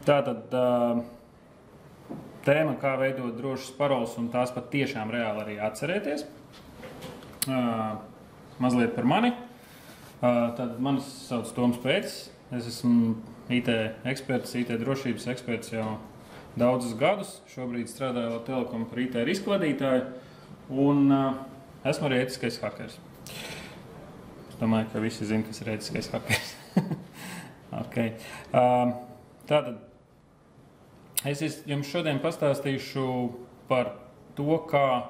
Tātad tēma, kā veidot drošas paroles un tās pat tiešām reāli arī atcerēties. Mazliet par mani. Tad mani sauc Toms Pēcis. Es esmu IT eksperts, IT drošības eksperts jau daudzus gadus. Šobrīd strādāju Latvijas Telekom par IT risku vadītāju un esmu arī ētiskais hakeris. Es domāju, ka visi zina, kas ir ētiskais hakeris. Okay. Tātad es jums šodien pastāstīšu par to, kā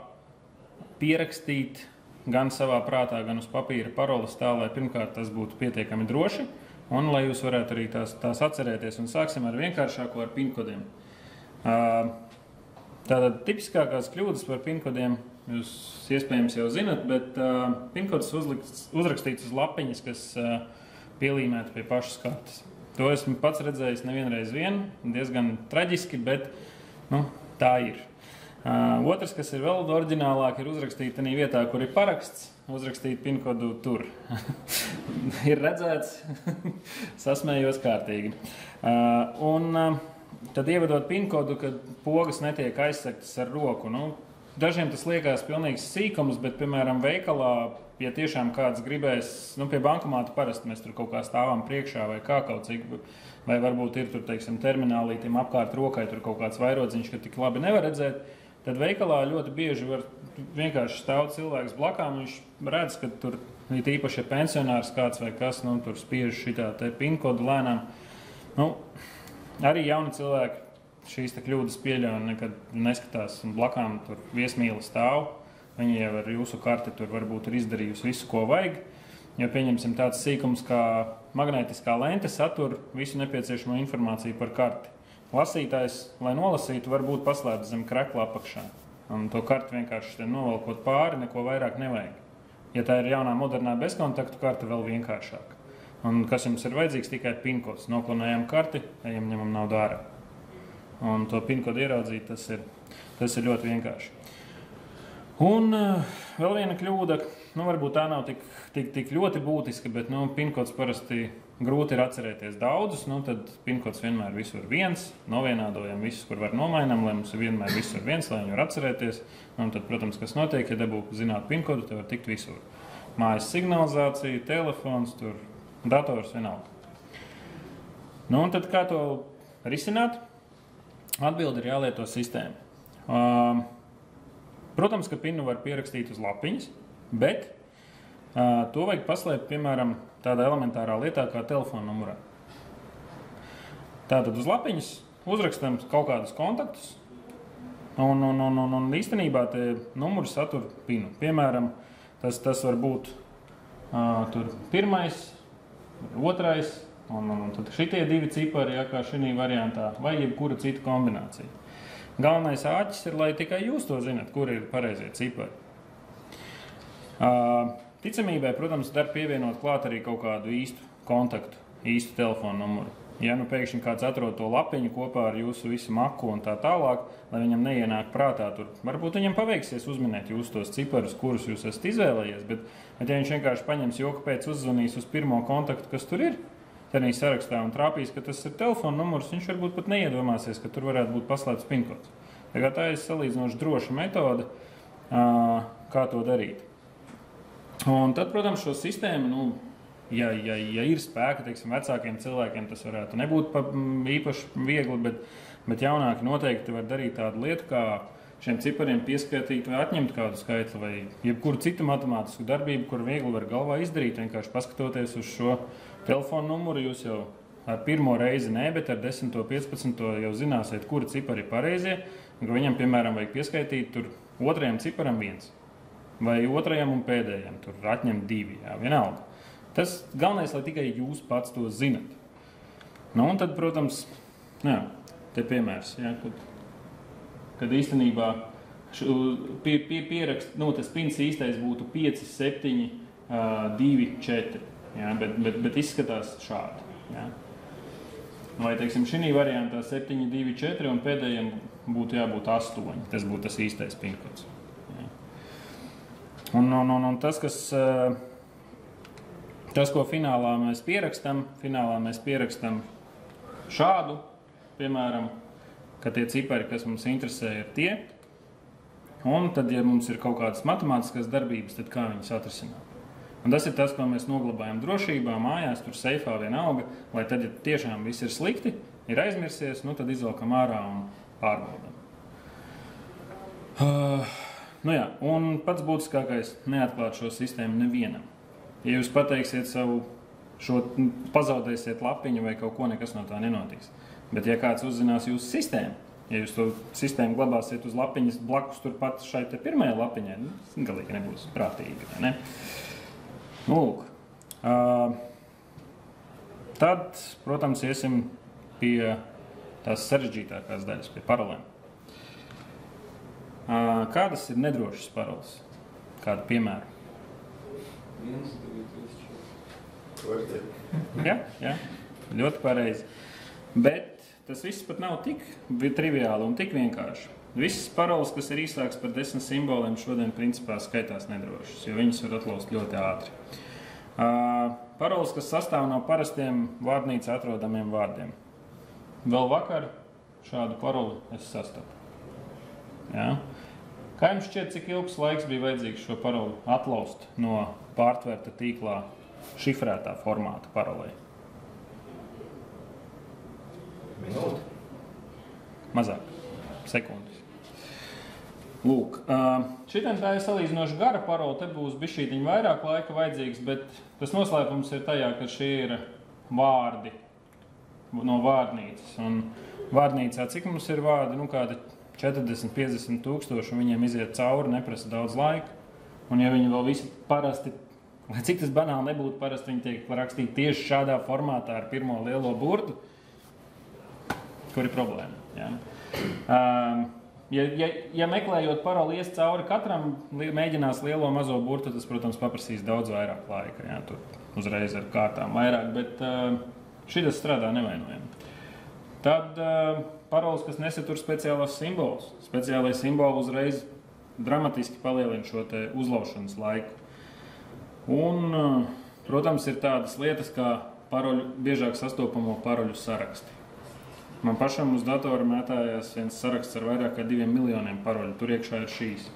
pierakstīt gan savā prātā, gan uz papīra paroles tā, lai pirmkārt tas būtu pietiekami droši un lai jūs varētu arī tās atcerēties. Un sāksim ar vienkāršāko, ar pinkodiem. Tātad tipiskākās kļūdas par pinkodiem jūs iespējams jau zinat, bet pinkods uzrakstīts uz lapiņas, kas pielīmēta pie pašas kartes. To esmu pats redzējis nevienreiz diezgan traģiski, bet tā ir. Otrs, kas ir vēl oriģinālāk, ir uzrakstīt tādā vietā, kur ir paraksts, uzrakstīt pinkodu tur. Ir redzēts, sasmējos kārtīgi. Un tad ievedot pinkodu, kad pogas netiek aizsegtas ar roku. Dažiem tas liekas pilnīgs sīkums, bet, piemēram, veikalā, ja tiešām kāds gribēs, pie bankomāta parasti mēs tur kaut kā stāvam priekšā vai kā kaut cik, vai varbūt ir tur, teiksim, terminālītim apkārt rokai tur kaut kāds vairodziņš, ka tik labi nevar redzēt, tad veikalā ļoti bieži var vienkārši stāv cilvēks blakām, viņš redz, ka tur ir īpaši pensionārs kāds vai kas, tur spiež šitā te pinkodu lēnām. Arī jauni cilvēki šīs kļūdas pieļauj un nekad neskatās un blakām tur viesmīla stāv. Viņi jau ar jūsu karti tur varbūt ir izdarījusi visu, ko vajag. Jo pieņemsim tāds sīkums, kā magnētiskā lente satur visu nepieciešamo informāciju par karti. Lasītājs, lai nolasītu, varbūt paslēpts zem krekla apakšā. Un to karti vienkārši novelkot pāri, neko vairāk nevajag. Ja tā ir jaunā modernā bezkontaktu karte, vēl vienkāršāk. Un kas jums ir vajadzīgs? Tikai pinkods. Noklonējam karti, ejam ņemam naudu ārā. Un to pinkodu ieraudzīt, tas ir ļoti vienkārši. Un vēl viena kļūda, varbūt tā nav tik ļoti būtiska, bet pinkods parasti grūti ir atcerēties daudzus, tad pinkods vienmēr visur viens, novienādojam visus, kur var nomainam, lai mums ir vienmēr visur viens, lai viņi var atcerēties. Un tad, protams, kas notiek, ja dabū zināt pinkodu, te var tikt visur. Mājas signalizācija, telefons, tur dators, vienalga. Un tad kā to risināt? Atbildi ir jālieto sistēma. Protams, ka pinu var pierakstīt uz lapiņas, bet to vajag paslēpt, piemēram, tādā elementārā lietā kā telefona numurā. Tātad uz lapiņas uzrakstam kaut kādus kontaktus, un īstenībā te numuri satur pinu. Piemēram, tas var būt tur pirmais, otrais, un tad šitie divi cipari, kā šī variantā, vai jebkura cita kombinācija. Galvenais āķis ir, lai tikai jūs to zinat, kur ir pareizie cipari. Ticamībai, protams, dar pievienot klāt arī kaut kādu īstu kontaktu, īstu telefonu numuru. Ja pēkšņi kāds atrod to lapiņu kopā ar jūsu visu maku un tā tālāk, lai viņam neienāk prātā tur, varbūt viņam paveiksies uzminēt jūs tos ciparus, kurus jūs esat izvēlējies, bet ja viņš vienkārši paņems joka pēc uzzvanīs uz pirmo kontaktu, kas tur ir, tad viņš sarakstā un trāpīs, ka tas ir telefona numurs, viņš varbūt pat neiedomāsies, ka tur varētu būt paslēpts pinkods. Tā ir salīdzinoši droša metode, kā to darīt. Un tad, protams, šo sistēmu, ja ir spēka, teiksim, vecākiem cilvēkiem, tas varētu nebūt īpaši viegli, bet jaunāki noteikti var darīt tādu lietu, kā šiem cipariem pieskaitīt vai atņemt kādu skaitli vai jebkuru citu matemātisku darbību, kur viegli var galvā izdarīt, vienkārši paskatoties uz šo telefonu numuru, jūs jau ar pirmo reizi ne, bet ar 10. 15. jau zināsiet, kuri cipari ir pareizie, un ka viņam, piemēram, vajag pieskaitīt tur otrajam ciparam 1, vai otrajam un pēdējam, tur atņemt 2, vienalga. Tas galvenais, lai tikai jūs pats to zinat. Un tad, protams, te piemērs, kad īstenībā pierakst, tas pins īstais būtu 5, 7, 2, 4. Bet izskatās šādi. Vai, teiksim, šī variantā 7, 2, 4 un pēdējiem būtu jābūt 8. Tas būtu tas īstais pinkods. Un tas, ko finālā mēs pierakstam šādu piemēram, ka tie cipari, kas mums interesē, ir tie. Un tad, ja mums ir kaut kādas matemātiskas darbības, tad kā viņas atrisināt? Un tas ir tas, ko mēs noglabājam drošībā, mājās, tur seifā vienalga, lai tad, ja tiešām viss ir slikti, ir aizmirsies, nu tad izvelkam ārā un pārbaudam. Nu jā, un pats būtiskākais – neatklāt šo sistēmu nevienam. Ja jūs pateiksiet pazaudēsiet lapiņu vai kaut ko, nekas no tā nenotiks. Bet ja kāds uzzinās jūsu sistēmu, ja jūs to sistēmu glabāsiet uz lapiņas blakus turpat šai te pirmajai lapiņai, galīgi nebūs prātīgi, ne? Nu, lūk. Tad, protams, iesim pie tās sarežģītākās daļas, pie parolēm. Kādas ir nedrošas paroles? Kādu piemēru? Jā, ļoti pareizi. Bet tas viss pat nav tik triviāli un tik vienkārši. Visas paroles, kas ir īsākas par 10 simboliem, šodien principā skaitās nedrošas, jo viņas var atlauzt ļoti ātri. Paroles, kas sastāv no parastiem vārdnīcā atrodamiem vārdiem. Vēl vakar šādu paroli es sastapu. Jā. Kā jums šķiet, cik ilgs laiks bija vajadzīgs šo paroli atlaust no pārtvērta tīklā šifrētā formāta parolei? Minūte. Mazāk. Sekundes. Lūk, šitien tā ir salīdzinoši gara parola, te būs bišķītiņ vairāk laika vajadzīgs, bet tas noslēpums ir tajā, ka šie ir vārdi no vārdnīcas. Un vārdnīcā, cik mums ir vārdi? Nu, kādi 40-50 tūkstoši, un viņiem iziet cauri, neprasa daudz laika. Un ja viņi vēl visi parasti, lai cik tas banāli nebūtu, parasti viņi tiek rakstīti tieši šādā formātā ar pirmo lielo burtu, kur ir problēma. Ja? Ja meklējot paroli ies cauri katram, mēģinās lielo mazo burtu, tas, protams, paprasīs daudz vairāk laika. Jā, tur uzreiz ar kārtām vairāk, bet šitas strādā nevainojami. Tad paroles, kas nesatur speciālās simbolus. Speciālai simboli uzreiz dramatiski palielina šo te uzlaušanas laiku. Un, protams, ir tādas lietas kā biežāk sastopamo paroļu saraksti. Man pašam uz datora mētājās viens saraksts ar vairāk kā 2 miljoniem paroļu. Tur iekšā ir šīs.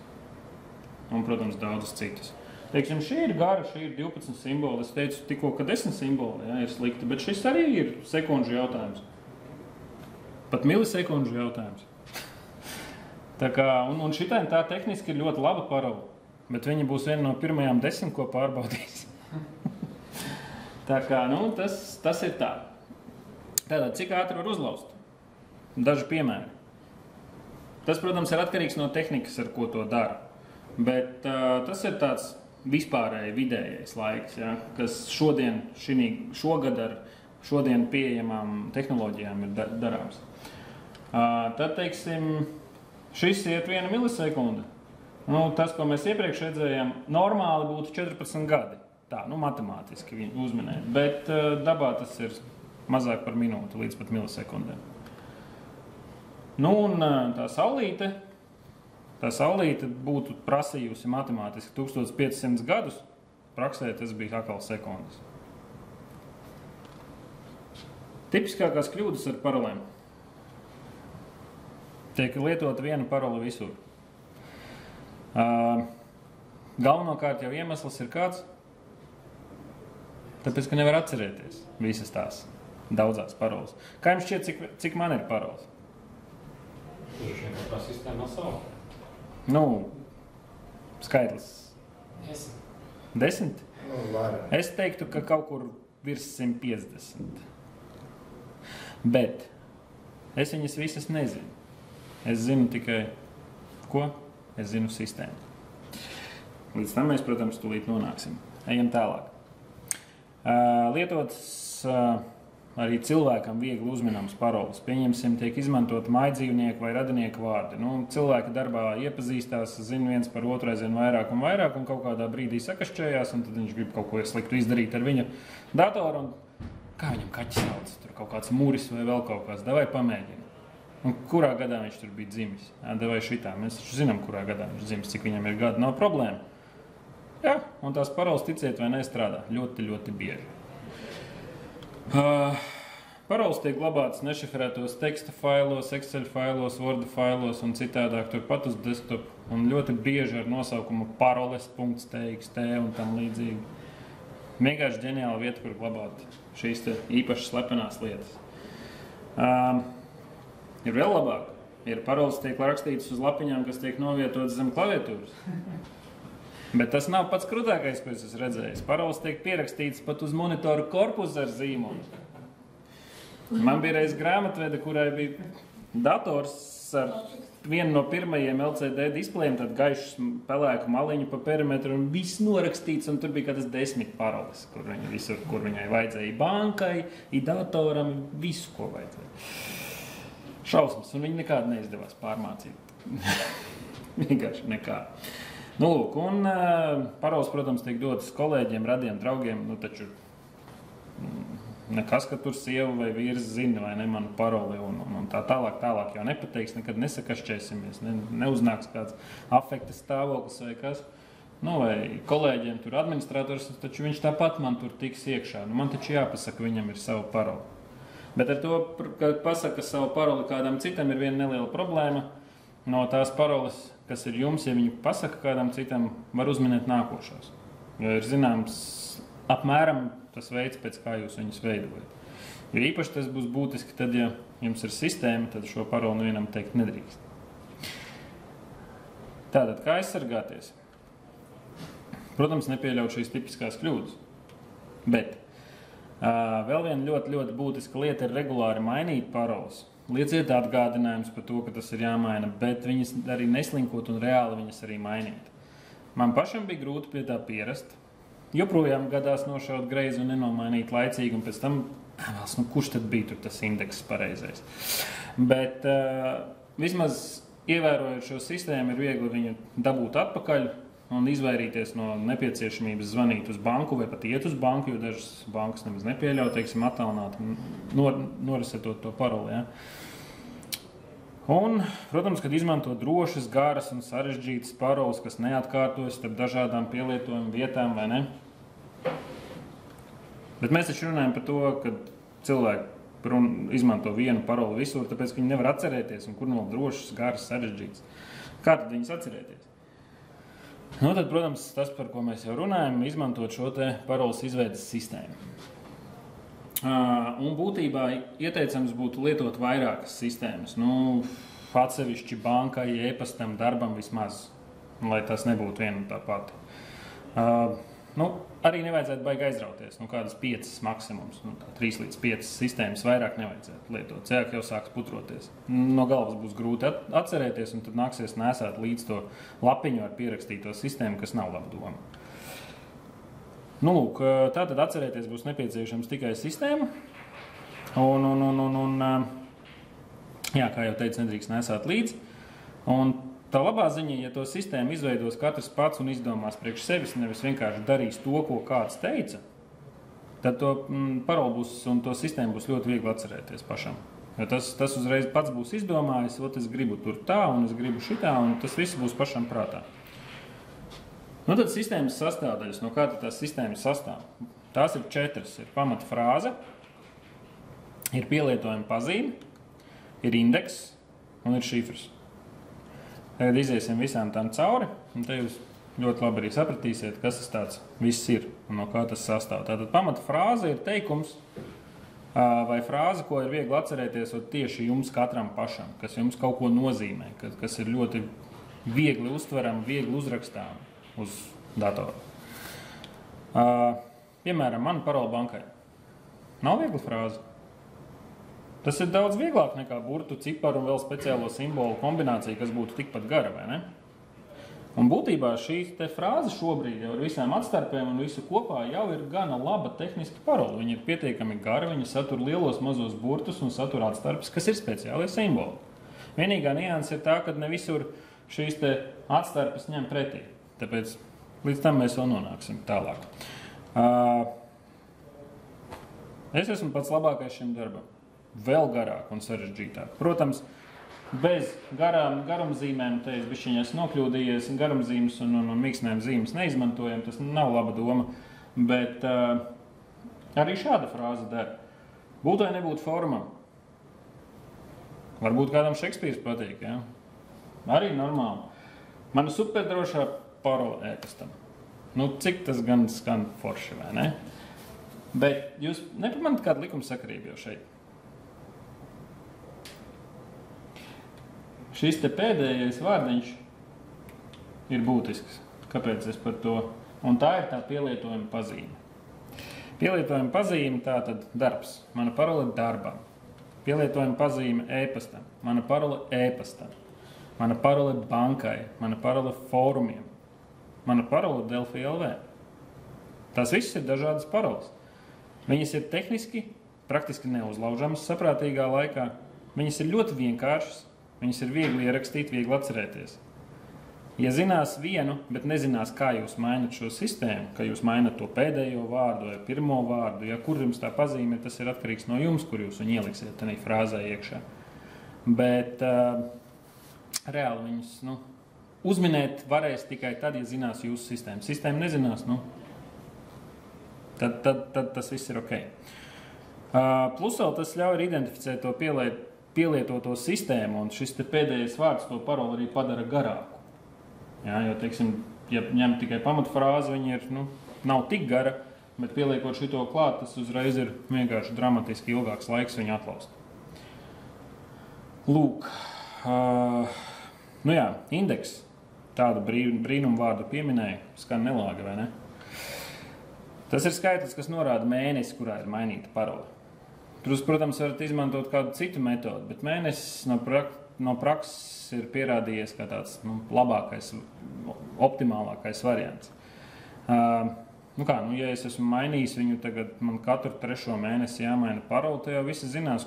Un, protams, daudzas citas. Teiksim, šī ir gara, šī ir 12 simboli. Es teicu tikko, ka 10 simboli ir slikti, bet šis arī ir sekundžu jautājums. Pat milisekundžu jautājums. Tā kā, un šitai tā tehniski ir ļoti laba parola, bet viņa būs viena no pirmajām 10, ko pārbaudīs. Tā kā, nu, tas ir tā. Tātad, cik ātri var uzlauzt? Daži piemēri. Tas, protams, ir atkarīgs no tehnikas, ar ko to dara. Bet tas ir tāds vispārēji vidējais laiks, ja, kas šogad ar šodien pieejamām tehnoloģijām ir darāms. Tad, teiksim, šis iet 1 milisekunda. Nu, tas, ko mēs iepriekš redzējām, normāli būtu 14 gadi. Tā, nu, matemātiski uzminēt. Bet dabā tas ir mazāk par minūti līdz pat milisekundēm. Nu, un tā saulīte būtu prasījusi matemātiski 1500 gadus. Praksē tas bija atkal sekundes. Tipiskākās kļūdas ar parolēm. Tiek lietot viena parola visur. Galvenokārt jau iemesls ir kāds? Tāpēc, ka nevar atcerēties visas tās daudzās parolas. Kā jums šķiet, cik man ir parolas? Tā sistēma savu. Nu, skaitlis. 10? Nu, vairāk. Es teiktu, ka kaut kur virs 150. Bet es viņas visas nezinu. Es zinu tikai, ko? Es zinu sistēmu. Līdz tam mēs, protams, tūlīt nonāksim. Ejam tālāk. Lietotas arī cilvēkam viegli uzminams paroles. Pieņemsim, tiek izmantot mājdzīvnieku vai radinieku vārdi. Nu, cilvēki darbā iepazīstās, zina viens par otru aizvien vairāk, un kaut kādā brīdī sakašķējās, un tad viņš grib kaut ko sliktu izdarīt ar viņa datoru. Un kā viņam kaķis sauc? Tur kaut kāds muris vai vēl kaut kāds. Davai pamēģina. Un kurā gadā viņš tur bija dzimis? Davai šitā. Mēs zinām, kurā gadā viņš dzimis, cik viņam ir gadi. Nav problēma. Jā, un tās paroles, ticiet vai nestrādā. Ļoti, ļoti bieži. Paroles tiek glabātas nešifrētos teksta failos, Excel failos, Word failos un citādāk turpat uz desktop. Un ļoti bieži ar nosaukumu paroles.txt un tam līdzīgi. Vienkārši ģeniāla vieta, kur glabāt šīs īpašas slepenās lietas. Ir vēl labāk. Ir paroles tiek rakstītas uz lapiņām, kas tiek novietotas zem klaviatūras. Bet tas nav pats krūtākais, ko es esmu redzējis. Paroles tiek pierakstītas pat uz monitoru korpusu ar zīmolu. Man bija reiz grāmatvede, kurai bija dators ar vienu no pirmajiem LCD displejiem, tad gaišs pelēku maliņu pa perimetru un viss norakstīts, un tur bija kādas 10 paroles, kur viņai vajadzēja bankai, datoram, visu, ko vajadzēja. Šausmas, un viņi nekādu neizdevās pārmācīt. Vienkārši nekādu. Nu, lūk, un paroles, protams, tiek dotas kolēģiem, radiem, draugiem, nu, taču nekas, ka tur sieva vai vīrs zina vai ne manu paroli un tā tālāk jau nepateiks, nekad nesakašķēsimies, neuznāks kāds afekta stāvoklis vai kas. Nu, vai kolēģiem tur administrators, taču viņš tāpat man tur tiks iekšā. Nu, man taču jāpasaka, viņam ir sava paroli. Bet ar to, kad pasaka savu paroli kādam citam, ir viena neliela problēma. No tās paroles, kas ir jums, ja viņu pasaka kādam citam, var uzminēt nākošās. Jo ir zināms apmēram tas veids, pēc kā jūs viņus veidojat. Jo īpaši tas būs būtiski, tad, ja jums ir sistēma, tad šo paroli nevienam teikt nedrīkst. Tātad, kā aizsargāties? Protams, nepieļaut šīs tipiskās kļūdas. Bet vēl viena ļoti būtiska lieta ir regulāri mainīt paroles. Lieciet atgādinājums par to, ka tas ir jāmaina, bet viņas arī neslinkot un reāli viņas arī mainīt. Man pašam bija grūti pie tā pierast. Joprojām gadās nošaut greizi un nenomainīt laicīgi, un pēc tam, kurš tad bija tur tas indeks pareizais. Bet vismaz ievērojot šo sistēmu, ir viegli viņu dabūt atpakaļ un izvairīties no nepieciešamības zvanīt uz banku vai pat iet uz banku, jo dažas bankas nemaz nepieļauj, teiksim, attālināt, norisetot to paroli. Ja? Un, protams, kad izmanto drošas, garas un sarežģītas paroles, kas neatkārtojas starp dažādām pielietojumu vietām, vai ne? Bet mēs taču runājam par to, ka cilvēki izmanto vienu paroli visur, tāpēc, ka viņi nevar atcerēties, un kur nav drošas, garas, sarežģītas. Kā tad viņas atcerēties? Nu, tad, protams, tas, par ko mēs jau runājam, izmantot šo te paroles izveides sistēmu. Un būtībā ieteicams būtu lietot vairākas sistēmas. Nu, atsevišķi bankai, e-pastam, darbam vismaz, lai tas nebūtu viena un tā pati. Arī nevajadzētu baigi aizrauties. Kādas 5 maksimums, 3 līdz 5 sistēmas vairāk nevajadzētu lietot. Cilvēki jau sāks putroties. No galvas būs grūti atcerēties, un tad nāksies nesāt līdz to lapiņu ar pierakstīto sistēmu, kas nav laba doma. Nu, lūk, tātad atcerēties būs nepieciešams tikai sistēma. Jā, kā jau teicu, nedrīkst nesāt līdzi. Un tā labā ziņa, ja to sistēmu izveidos katrs pats un izdomās priekš sevis, nevis vienkārši darīs to, ko kāds teica, tad to paroli būs un to sistēmu būs ļoti viegli atcerēties pašam. Jo tas uzreiz pats būs izdomājis, es gribu tur tā un es gribu šitā, un tas viss būs pašam prātā. Nu, tad sistēmas sastāvdaļas. No kā tad tās sistēmas sastāv? Tās ir 4. Ir pamata frāze, ir pielietojuma pazīme, ir indeks un ir šifrs. Tagad iziesim visām tām cauri, un te jūs ļoti labi arī sapratīsiet, kas tas tāds viss ir un no kā tas sastāv. Tātad pamata frāze ir teikums vai frāze, ko ir viegli atcerēties tieši jums katram pašam, kas jums kaut ko nozīmē, kas ir ļoti viegli uztveram, viegli uzrakstām uz datoru. Piemēram, mana parola bankai. Nav viegla frāze. Tas ir daudz vieglāk nekā burtu, ciparu un vēl speciālo simbolu kombināciju, kas būtu tikpat gara, vai ne? Un būtībā šī te frāze šobrīd jau ar visām atstarpēm un visu kopā jau ir gana laba tehniska parola. Viņa ir pietiekami gara, viņa satur lielos mazos burtus un satur atstarpes, kas ir speciālie simboli. Vienīgā nianse ir tā, ka ne visur šīs te atstarpes ņem pretī. Tāpēc līdz tam mēs vēl nonāksim tālāk. Es esmu pats labākais šim darbam. Vēl garāk un sarežģītāk. Protams, bez garumzīmēm, te es bišķiņ esmu nokļūdījies, garumzīmes un mīkstinājuma zīmes neizmantojam, tas nav laba doma, bet arī šāda frāze der. Būtu vai nebūtu formam? Varbūt kādam Šekspīrs patīk, ja? Arī normāli. Mana superdrošā parola e-pastam. Nu, cik tas gan skan forši, vai ne? Bet jūs nepamanat kādu likumsakarību jau šeit? Šis te pēdējais vārdiņš ir būtisks. Kāpēc es par to? Un tā ir tā pielietojuma pazīme. Pielietojuma pazīme tā tad darbs. Mana parola darbam. Pielietojuma pazīme e-pastam. Mana parola e-pastam. Mana parola bankai. Mana parola fórumiem. Mana parola Delfi LV. Tās visas ir dažādas parolas. Viņas ir tehniski, praktiski neuzlaužamas saprātīgā laikā. Viņas ir ļoti vienkāršas. Viņas ir viegli ierakstīt, viegli atcerēties. Ja zinās vienu, bet nezinās, kā jūs mainat šo sistēmu, ka jūs mainat to pēdējo vārdu vai pirmo vārdu, ja kur jums tā pazīme, tas ir atkarīgs no jums, kur jūs viņu ieliksiet tādā frāzē iekšā. Bet reāli viņus uzminēt varēs tikai tad, ja zinās jūsu sistēmu. Sistēma nezinās, tad tas viss ir ok. Plus vēl tas ļauj identificēt to pielietoto sistēmu, un šis te pēdējais vārds to paroli arī padara garāku. Jā, jo, teiksim, ja ņem tikai pamatfrāzi, viņa ir, nav tik gara, bet pieliekot šito klāt, tas uzreiz ir vienkārši dramatiski ilgāks laiks viņu atlaust. Lūk, indeks, tādu brīnumu vārdu pieminēja, skan nelāga, vai ne? Tas ir skaitlis, kas norāda mēnesi, kurā ir mainīta parola. Tur, protams, varat izmantot kādu citu metodu, bet mēnesis no prakses ir pierādījies kā tāds labākais, optimālākais variants. Ja es esmu mainījis viņu tagad, man katru 3. mēnesi jāmaina parola, tad jau visi zinās,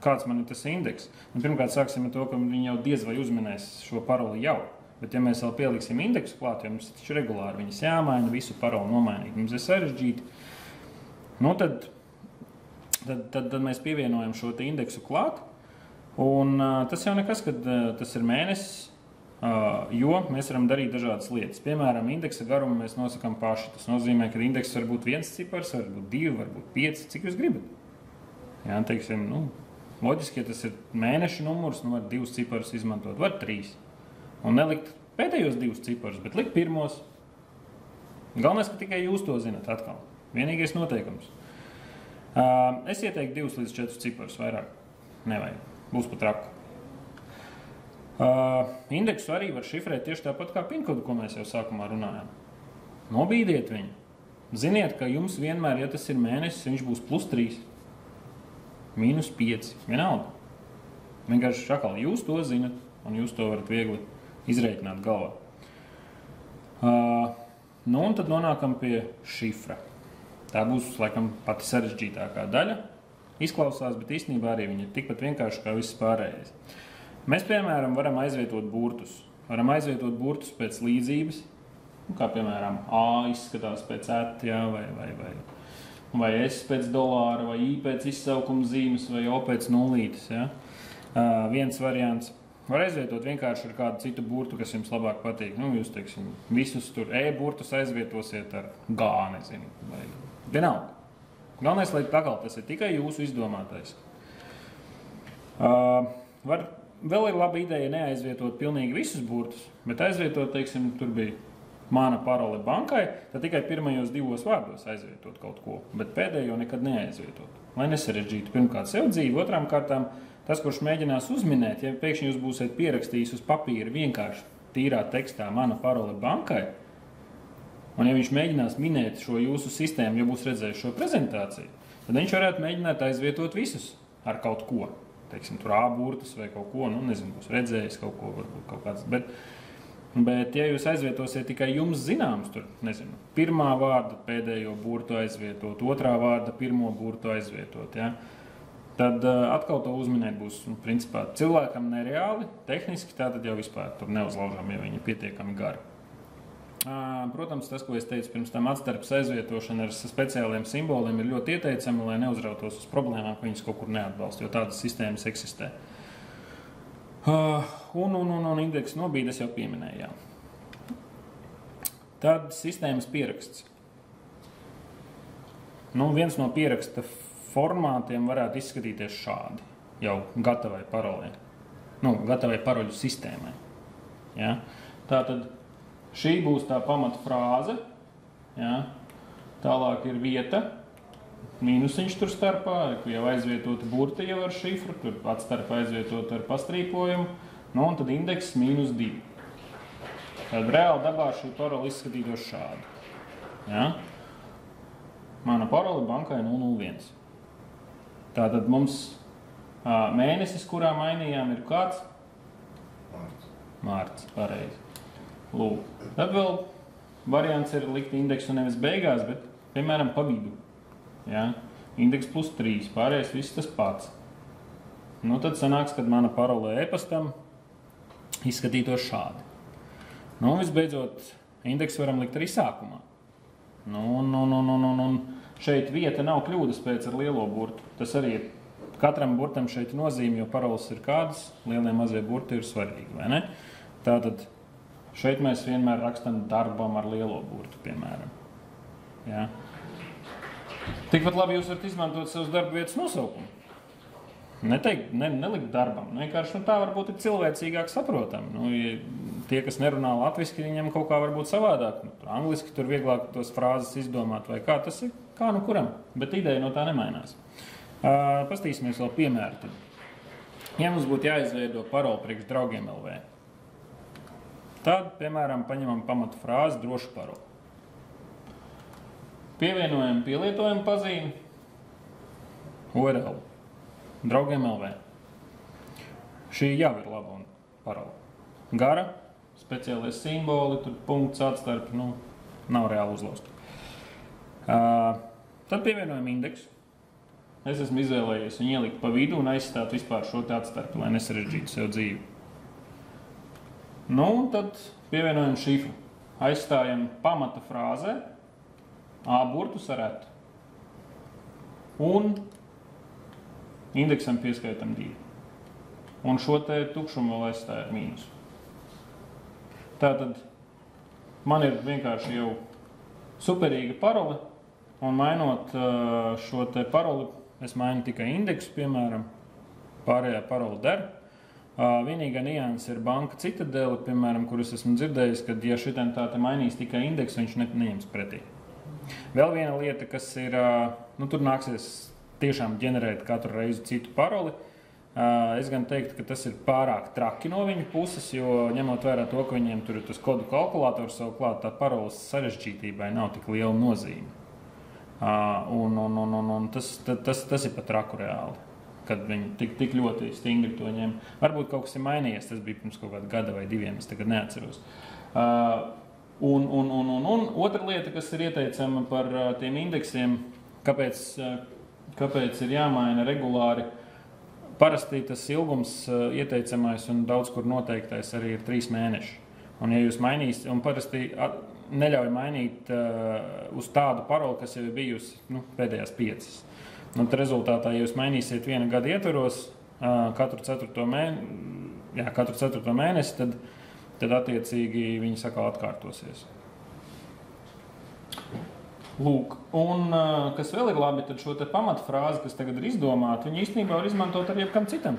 kāds man ir tas indeks. Pirmkārt, sāksim ar to, ka viņi jau diez vai uzminēs šo paroli jau. Bet ja mēs vēl pieliksim indeksu klāt, jo mums taču regulāri viņas jāmaina, visu paroli nomainīt, mums ir sarežģīti, tad mēs pievienojam šo te indeksu klāt. Un tas jau nekas, kad tas ir mēnesis, jo mēs varam darīt dažādas lietas. Piemēram, indeksa garumu mēs nosakām paši. Tas nozīmē, ka indeks var būt 1 cipars, var būt 2, var būt 5, cik jūs gribat. Jā, teiksim, loģiski, ja tas ir mēneša numurs, var 2 ciparus izmantot, var 3. Un nelikt pēdējos 2 ciparus, bet likt pirmos. Galvenais, ka tikai jūs to zinat atkal. Vienīgais noteikums. Es ieteiktu 2 līdz 4 ciparus vairāk. Nevajag. Būs pat traku. Indeksu arī var šifrēt tieši tāpat kā pinkodu, ko mēs jau sākumā runājām. Nobīdiet viņu. Ziniet, ka jums vienmēr, ja tas ir mēnesis, viņš būs +3, -5, vienalga. Vienkārši atkal jūs to zinat, un jūs to varat viegli izreikināt galvā. Un tad nonākam pie šifra. Tā būs, laikam, pati sarežģītākā daļa. Izklausās, bet īstenībā arī viņi ir tikpat vienkārši kā viss pārējais. Mēs, piemēram, varam aizvietot burtus. Varam aizvietot burtus pēc līdzības, kā, piemēram, A izskatās pēc ētjā, vai S pēc dolāra, vai I pēc izsaukuma zīmes, vai O pēc nullītes. Ja? Viens variants. Var aizvietot vienkārši ar kādu citu burtu, kas jums labāk patīk. Jūs, teiksim, visus tur E-burtus aizvietosiet ar G, nezinu, vai vienalga. Galvenais, lai tas ir tikai jūsu izdomātais. Vēl ir laba ideja neaizvietot pilnīgi visus burtus, bet aizvietot, teiksim, tur bija mana parole bankai, tad tikai pirmajos 2 vārdos aizvietot kaut ko, bet pēdējo nekad neaizvietot. Lai nesarežģītu pirmkārt sev dzīvi, otrām kārtām tas, kurš mēģinās uzminēt, ja pēkšņi jūs būsiet pierakstījis uz papīra vienkārši tīrā tekstā mana parole bankai, un ja viņš mēģinās minēt šo jūsu sistēmu, ja būs redzējis šo prezentāciju, tad viņš varētu mēģināt aizvietot visus ar kaut ko. Teiksim, tur A burtus vai kaut ko, nezinu, būs redzējis kaut ko, varbūt kaut kāds. Bet ja jūs aizvietosiet tikai jums zināms, tur, nezinu, pirmā vārda pēdējo burtu aizvietot, otrā vārda pirmo burtu aizvietot, ja, tad atkal to uzminēt būs, principā, cilvēkam nereāli, tehniski, tātad jau vispār tur neuzlaužam, ja viņi ir pietiekami gari. Protams, tas, ko es teicu pirms tam, atstarpes aizvietošana ar speciāliem simboliem ir ļoti ieteicami, lai neuzrautos uz problēmām, ka viņas kaut kur neatbalsta, jo tādas sistēmas eksistē. Un indeksu nobīdes jau pieminējām. Tad sistēmas pieraksts. Viens no pieraksta formātiem varētu izskatīties šādi, jau gatavai parolē, gatavai paroļu sistēmai. Ja? Tātad šī būs tā pamata frāze, ja? Tālāk ir vieta, mīnusiņš tur starpā, jau aizvietota burti jau ar šifru, tur atstarpā aizvietota ar pastrīpojumu, un tad indeks -2. Tad reāli dabā šī parola izskatītos šādi. Ja? Mana parola bankai 001. Tātad mums mēnesis, kurā mainījām, ir kāds? Mārts, pareizi. Lūk. Tad vēl variants ir likt indeksu nevis beigās, bet, piemēram, pa vidu. Ja? Indeks +3, pārējais viss tas pats. Tad sanāks, kad mana parola e-pastam izskatītos šādi. Visbeidzot, indeksu varam likt arī sākumā. Šeit vieta nav kļūdas pēc ar lielo burtu. Tas arī ir katram burtam šeit nozīme, jo parolas ir kādas, lielie mazie burti ir svarīgi, vai ne? Tātad šeit mēs vienmēr rakstam darbam ar lielo burtu, piemēram. Ja? Tikpat labi jūs varat izmantot savus darba vietas nosaukumu. Nelikt darbam. Vienkārši tā varbūt ir cilvēcīgāk saprotam. Ja tie, kas nerunā latviski, viņiem kaut kā varbūt savādāk. Angliski tur vieglāk tos frāzes izdomāt vai kā. Tas ir kā nu kuram, bet ideja no tā nemainās. Pastīsimies vēl piemēru. Tad. Ja mums būtu jāizveido paroli priekš draugiem LV, tad, piemēram, paņemam pamatu frāzi drošu paroli. Pievienojam pielietojumu pazīmi URL. Draugiem LV. Šī jau ir laba parola. Gara, speciālie simboli, tur punkts atstarp, nav reāli uzlausta. Tad pievienojam indeksu. Es esmu izvēlējies viņu ielikt pa vidu un aizstāt vispār šo te atstarpi, lai nesarežģītu sev dzīvi. Tad pievienojam šifru. Aizstājam pamata frāzē A burtus ar etu. Un indeksam pieskaitam 2. Un šo te tukšumu vēl aizstāja ar mīnusu. Tātad man ir vienkārši jau superīga parole, un mainot šo te paroli, es mainu tikai indeksu, piemēram, pārējā parole der. Vienīgā nianse ir banka Citadele, piemēram, kurus esmu dzirdējis, kad ja šitien tā te mainīs tikai indeksu, viņš neņems pretī. Vēl viena lieta, kas ir, tur nāksies tiešām ģenerēt katru reizi citu paroli. Es gan teiktu, ka tas ir pārāk traki no viņa puses, jo ņemot vērā to, ka viņiem tur ir tas kodu kalkulators savu klāt, tā parolas sarežģītībai nav tik liela nozīme. Tas ir pat traku reāli, kad viņi tik ļoti stingri to ņem. Varbūt kaut kas ir mainījies, tas bija pirms kaut kāda gada vai 2, es tagad neatceros. Un otra lieta, kas ir ieteicama par tiem indeksiem, kāpēc ir jāmaina regulāri. Parasti tas ilgums ieteicamais un daudz kur noteiktais arī ir 3 mēneši. Un ja jūs mainīs, un parasti neļauj mainīt uz tādu paroli, kas jau ir bijusi pēdējās 5. Tad rezultātā, ja jūs mainīsiet 1 gada ietvaros katru 4. mēnesi, tad attiecīgi viņi sakā atkārtosies. Lūk, un kas vēl ir labi, tad šo te pamatfrāzi, kas tagad ir izdomāta, viņi īstenībā var izmantot arī jebkam citam.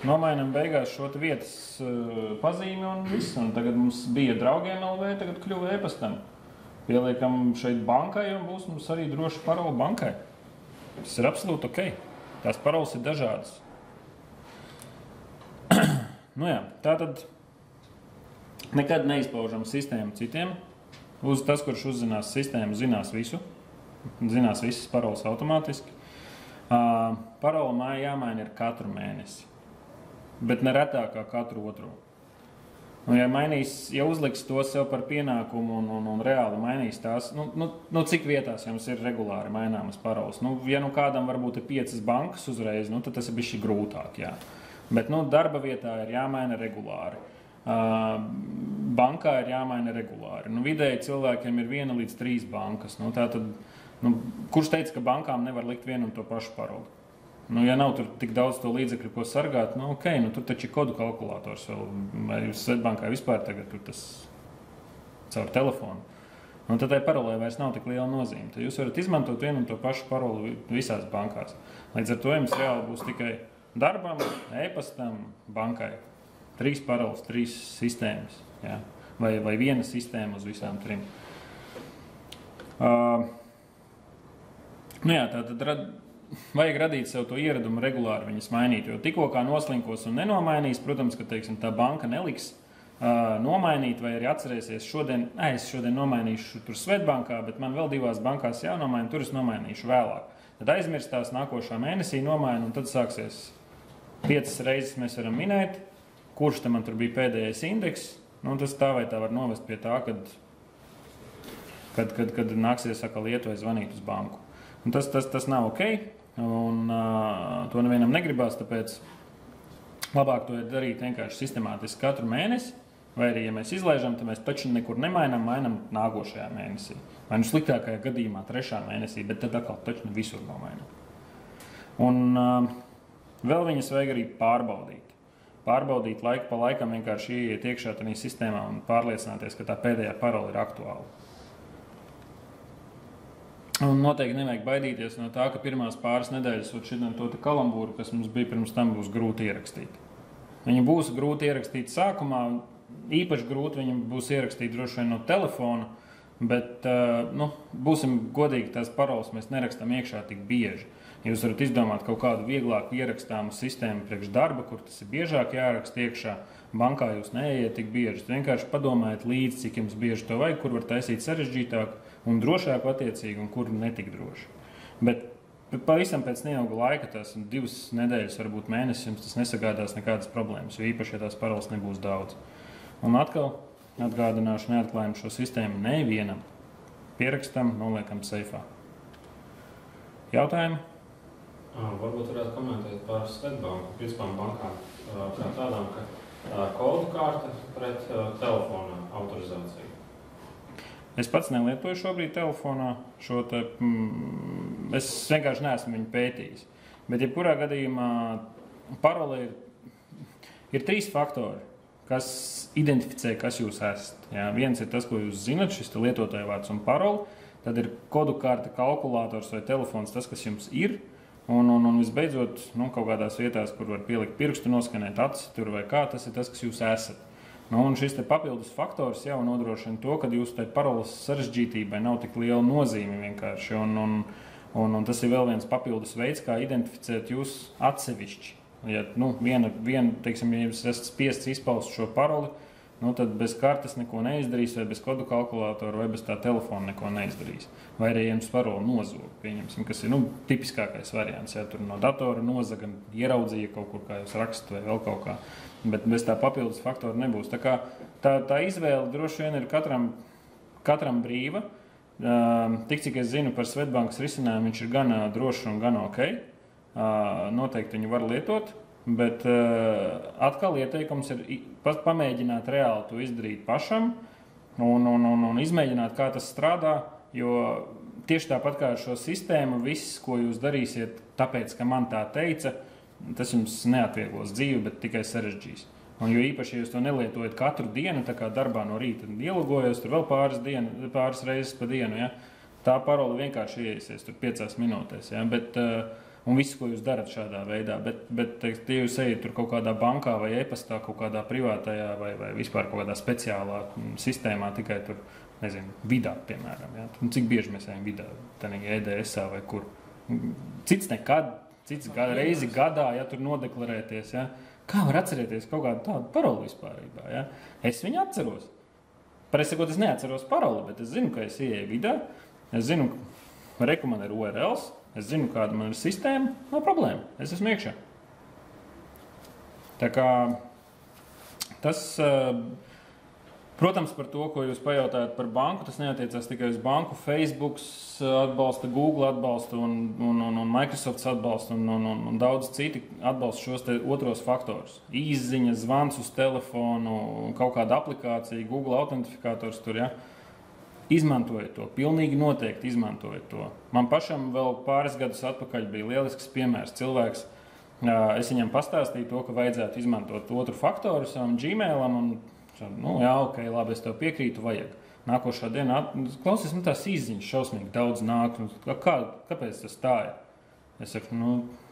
Nomainam beigās šo te vietas pazīmi un viss, un tagad mums bija draugiem LV, tagad kļuva e-pastam. Pieliekam šeit bankai un būs mums arī droši parola bankai. Tas ir absolūti ok. Tās parolas ir dažādas. Tātad nekad neizpaužam sistēmu citiem. Tas, kurš uzzinās sistēmu, zinās visu. Zinās visas parolas automātiski. Parola jāmaina ir katru mēnesi. Bet ne retāk kā katru otro. Ja uzliks to sev par pienākumu un reāli mainīs tās, cik vietās jums ir regulāri maināmas parolas? Ja kādam varbūt ir 5 bankas uzreiz, tad tas ir bišķi grūtāk, jā. Bet darba vietā ir jāmaina regulāri. Bankā ir jāmaina regulāri. Vidēji cilvēkiem ir 1 līdz 3 bankas. Kurš teica, ka bankām nevar likt vienu un to pašu paroli? Ja nav tur tik daudz to līdzekļu, ko sargāt, tur taču ir kodu kalkulators vēl, vai jūs Svetbankā vispār tagad tur tas caur telefonu. Un tad tai parolē vairs nav tik liela nozīme. Tad jūs varat izmantot vienu un to pašu paroli visās bankās. Līdz ar to jums reāli būs tikai darbam, e-pastam, bankai. 3 paroles, 3 sistēmas. Ja? Vai viena sistēma uz visām 3. Tātad vajag radīt sev to ieradumu regulāri viņas mainīt, jo tikko kā noslinkos un nenomainīs, protams, ka, teiksim, tā banka neliks nomainīt, vai arī atcerēsies es šodien nomainīšu tur Svetbankā, bet man vēl 2 bankās jānomaina, tur es nomainīšu vēlāk. Tad aizmirstās nākošā mēnesī nomaina, un tad sāksies 5 reizes mēs varam minēt, kurš tam man tur bija pēdējais indeks, nu, tas tā vai tā var novest pie tā, kad nāksies atkal iet vai zvanīt uz banku. Un tas nav ok, un to nevienam negribās, tāpēc labāk to ir darīt vienkārši sistemātiski katru mēnesi, vai arī, ja mēs izlaižam, tad mēs taču nekur nemainām, mainām nākošajā mēnesī. Vai nu sliktākajā gadījumā 3. mēnesī, bet tad atkal taču ne visur nomainām. Un vēl viņas vajag arī pārbaudīt. Pārbaudīt laiku pa laikam, vienkārši ieiet iekšā tādā sistēmā un pārliecināties, ka tā pēdējā parola ir aktuāla. Un noteikti nevajag baidīties no tā, ka pirmās pāris nedēļas to kalambūru, kas mums bija pirms tam, būs grūti ierakstīt. Viņa būs grūti ierakstīt sākumā, īpaši grūti viņam būs ierakstīt droši vien no telefona, bet būsim godīgi, tās paroles mēs nerakstām iekšā tik bieži. Jūs varat izdomāt kaut kādu vieglāku ierakstāmu sistēmu priekš darba, kur tas ir biežāk jāraksta iekšā. Bankā jūs neieiet tik bieži. Vienkārši padomājiet līdzi, cik jums bieži to vajag, kur var taisīt sarežģītāk un drošāk attiecīgi, un kur netik droši. Bet pavisam pēc neilga laika, tās 2 nedēļas, varbūt mēnesis, jums tas nesagādās nekādas problēmas, jo īpaši, ja tās paroles nebūs daudz. Un atkal atgādināšu, neatklājam šo sistēmu nevienam. Pierakstam, noliekam seifā. Jautājumi? Varbūt varētu komentēt par Svetbanku, principām bankām, kā tādām, ka kodu kārta pret telefona autorizāciju. Es pats nelietoju šobrīd telefonā es vienkārši neesmu viņu pētījis. Bet jebkurā gadījumā parole ir 3 faktori, kas identificē, kas jūs esat. Jā, viens ir tas, ko jūs zinat, šis lietotāja vārds un parole, tad ir kodu kārta, kalkulators vai telefons, tas, kas jums ir. Un visbeidzot, kaut kādās vietās, kur var pielikt pirkstu, noskanēt acis tur vai kā, tas ir tas, kas jūs esat. Un šis te papildus faktors jau nodrošina to, ka jūs tai paroles sarežģītībai nav tik liela nozīme vienkārši. Un tas ir vēl viens papildus veids, kā identificēt jūs atsevišķi. Ja, teiksim, ja jūs esat spiests izpaust šo paroli, tad bez kartes neko neizdarīs, vai bez kodu kalkulātora, vai bez tā telefona neko neizdarīs. Vai arī jums paroli nozog, pieņemsim, kas ir tipiskākais variants. Ja tur no datora nozaga, ieraudzīja kaut kur, kā jūs rakstat, vai vēl kaut kā. Bet bez tā papildus faktora nebūs. Tā kā tā izvēle droši vien ir katram brīva. Tik cik es zinu par Svetbankas risinājumu, viņš ir gan drošs un gan ok. Noteikti viņu var lietot. Bet atkal ieteikums ir pamēģināt reāli to izdarīt pašam un izmēģināt, kā tas strādā, jo tieši tāpat kā ar šo sistēmu, viss, ko jūs darīsiet, tāpēc, ka man tā teica, tas jums neatvieglos dzīvi, bet tikai sarežģīs. Un jo īpaši, ja jūs to nelietojat katru dienu, tā kā darbā no rīta ielogojos, tur vēl pāris reizes pa dienu, ja, tā parole vienkārši ieiesies tur 5 minūtēs, ja, un visu, ko jūs darat šādā veidā, bet ja jūs ejat tur kaut kādā bankā vai e-pastā, kaut kādā privātajā vai vispār kaut kādā speciālā sistēmā, tikai tur, nezinu, vidā, piemēram. Ja? Cik bieži mēs ejam vidā, tādā EDS-ā vai kur? Cits reizi gadā, ja tur nodeklarēties, ja? Kā var atcerēties kaut kādu tādu paroli vispārībā? Ja? Es viņu atceros. Parasti sakot, es neatceros paroli, bet es zinu, ka es ieeju vidā, es zinu, man ir URLs, es zinu, kāda man ir sistēma, nav problēma, es esmu iekšā. Tā kā tas, protams, par to, ko jūs pajautājat par banku, tas neatiecās tikai uz banku. Facebook atbalsta, Google atbalsta un Microsoft atbalsta un daudz citi atbalsta šos te otros faktorus. Īsziņa, zvans uz telefonu, kaut kāda aplikācija, Google autentifikators tur, ja. Izmantojiet to, pilnīgi noteikti izmantojiet to. Man pašam vēl pāris gadus atpakaļ bija lielisks piemērs. Cilvēks, es viņam pastāstīju to, ka vajadzētu izmantot otru faktoru savam Gmailam, un jā, ok, labi, es tev piekrītu, vajag. nākošā dienā, klausies, tās izziņas šausmīgi daudz nāk. Kāpēc tas tā ir? Es saku,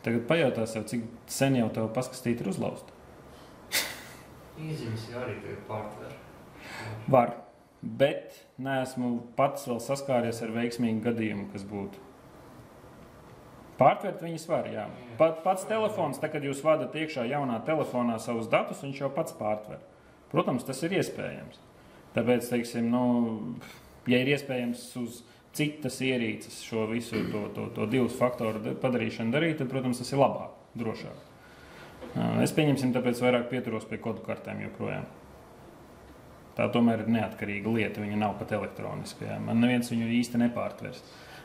tagad pajautās jau, cik sen jau tev paskastīt ir uzlausta. Izziņas jau arī ir pārtver. Var, bet neesmu pats vēl saskāries ar veiksmīgu gadījumu, kas būtu. Pārtvert viņas var, jā. Pats telefons, kad jūs vadat iekšā jaunā telefonā savus datus, viņš jau pats pārtver. Protams, tas ir iespējams. Tāpēc, teiksim, ja ir iespējams uz citas ierīces šo visu to divu faktoru padarīšanu darīt, tad, protams, tas ir labāk, drošāk. Es pieņemsim, tāpēc vairāk pieturos pie kodu kartēm joprojām. Tā tomēr ir neatkarīga lieta, viņa nav pat elektroniska. Jā. Man neviens viņu īsti nepārtvers.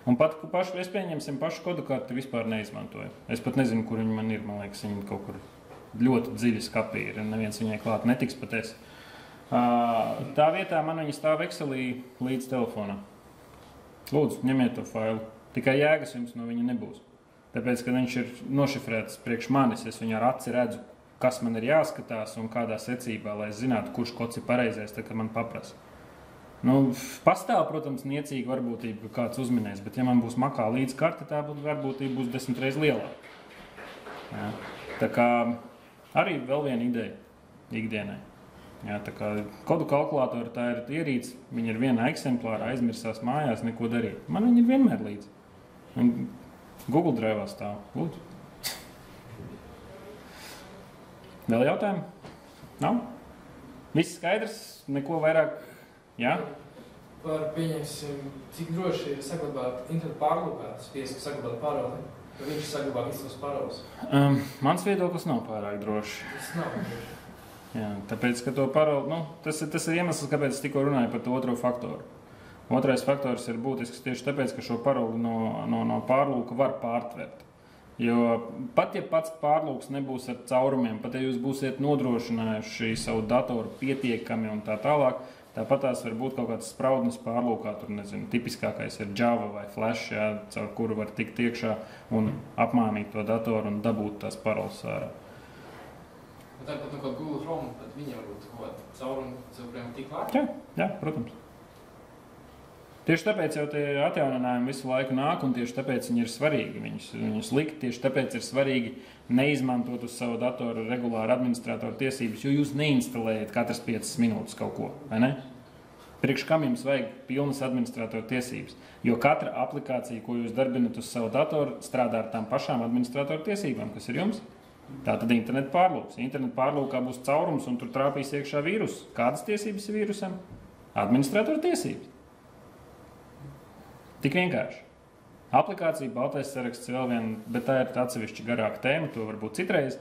Un pat es pieņemsim pašu kodu karti vispār neizmantoju. Es pat nezinu, kur viņa man ir. Man liekas, viņa kaut kur ļoti dziļi skapī ir. Neviens viņai klāt netiks pat es. Tā vietā man viņa stāv Excelī līdz telefonā. Lūdzu, ņemiet to failu. Tikai jēgas jums no viņa nebūs. Tāpēc, ka viņš ir nošifrēts priekš manis, es viņu ar aci redzu, kas man ir jāskatās un kādā secībā, lai es zinātu, kurš kods ir pareizais, tad, kad man paprasa. Pastāv, protams, niecīga varbūtība, ka kāds uzminēs, bet ja man būs makā līdz karte, tā varbūtība būs 10 reizes lielāka. Jā. Tā kā arī vēl viena ideja ikdienai. Jā, tā kā kodu kalkulātori tā ir ierīce, viņa ir vienā eksemplārā, aizmirsās mājās, neko darīt. Man viņa ir vienmēr līdzi. Google Drive'ā stāv. Lūdzu. Vēl jautājumi? Nav? Viss skaidrs? Neko vairāk? Jā? Par pieņemsim, cik droši ir saglabāt internetu pārlūkā, tas piesaku saglabāt paroli, ka viņš saglabā visas paroles. Mans viedoklis nav pārāk droši. Tas nav droši. Jā, tāpēc, ka to paroli, tas ir iemesls, kāpēc es tikko runāju par to otro faktoru. Otrais faktors ir būtisks tieši tāpēc, ka šo paroli no pārlūka var pārtvert. Jo pat, ja pats pārlūks nebūs ar caurumiem, pat, ja jūs būsiet nodrošinājuši savu datoru pietiekami un tā tālāk, tāpat tās var būt kaut kāds spraudnis pārlūkā, tur, nezinu, tipiskākais ir Java vai Flash, jā, caur kuru var tikt iekšā un apmānīt to datoru un dabūt tās paroles ārā. Tāpat kaut Google Chrome, tad viņam varbūt kaut kāda caurumu, cilvēkiem tik lāk? Jā, protams. Tieši tāpēc jau tie atjauninājumi visu laiku nāk, un tieši tāpēc viņi ir svarīgi. Viņus likt, tieši tāpēc ir svarīgi neizmantot uz savu datoru regulāru administratoru tiesības, jo jūs neinstalējat katras 5 minūtes kaut ko, vai ne? Priekš kam jums vajag pilnas administratoru tiesības? Jo katra aplikācija, ko jūs darbinat uz savu datoru, strādā ar tām pašām administratoru tiesībām, kas ir jums. Tā tad internetu pārlūks. Internetu pārlūkā būs caurums, un tur trāpīs iekšā vīrus. Kādas tiesības ir vīrusam? Administratoru tiesības. Tik vienkārši. Aplikācija, baltais saraksts vēl vien, bet tā ir atsevišķi garāka tēma, to varbūt citreiz.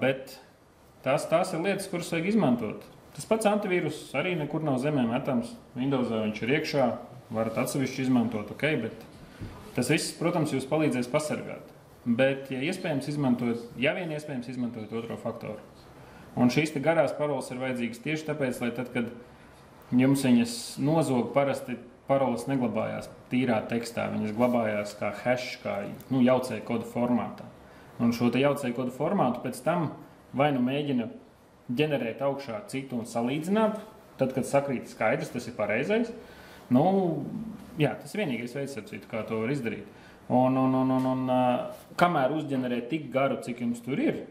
Bet tās ir lietas, kuras vajag izmantot. Tas pats antivīrus arī nekur nav zemē metams. Windowsā viņš ir iekšā, varat atsevišķi izmantot, ok, bet tas viss, protams, jūs palīdzēs pasargāt. Bet, ja vien iespējams izmantojat otro faktoru. Un šīs te garās paroles ir vajadzīgas tieši tāpēc, lai tad, kad jums viņas nozog, parasti paroles neglabājās tīrā tekstā, viņas glabājās kā hash, kā jaucēju kodu formātā. Un šo te jaucēju kodu formātu pēc tam vai mēģina ģenerēt augšā citu un salīdzināt, tad, kad sakrīt skaidrs, tas ir pareizais. Tas ir vienīgais veids, kā to var izdarīt. Un kamēr uzģenerē tik garu, cik jums tur ir,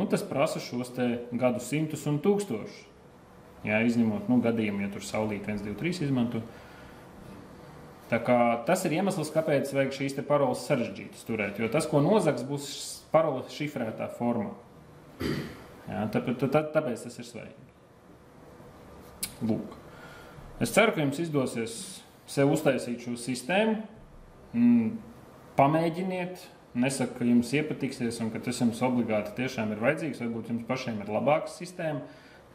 tas prasa šos te gadu 100 un 1000. Jā, izņemot gadījumu, ja tur saulīt 1, 2, 3 izmanto. Tā kā tas ir iemesls, kāpēc vajag šīs te paroles sarežģītas turēt, jo tas, ko nozags, būs paroles šifrētā formā. Jā, tāpēc tas ir svarīgi. Lūk. Es ceru, ka jums izdosies sev uztaisīt šo sistēmu. Pamēģiniet, nesaku, ka jums iepatiksies un ka tas jums obligāti tiešām ir vajadzīgs, varbūt jums pašiem ir labāka sistēma.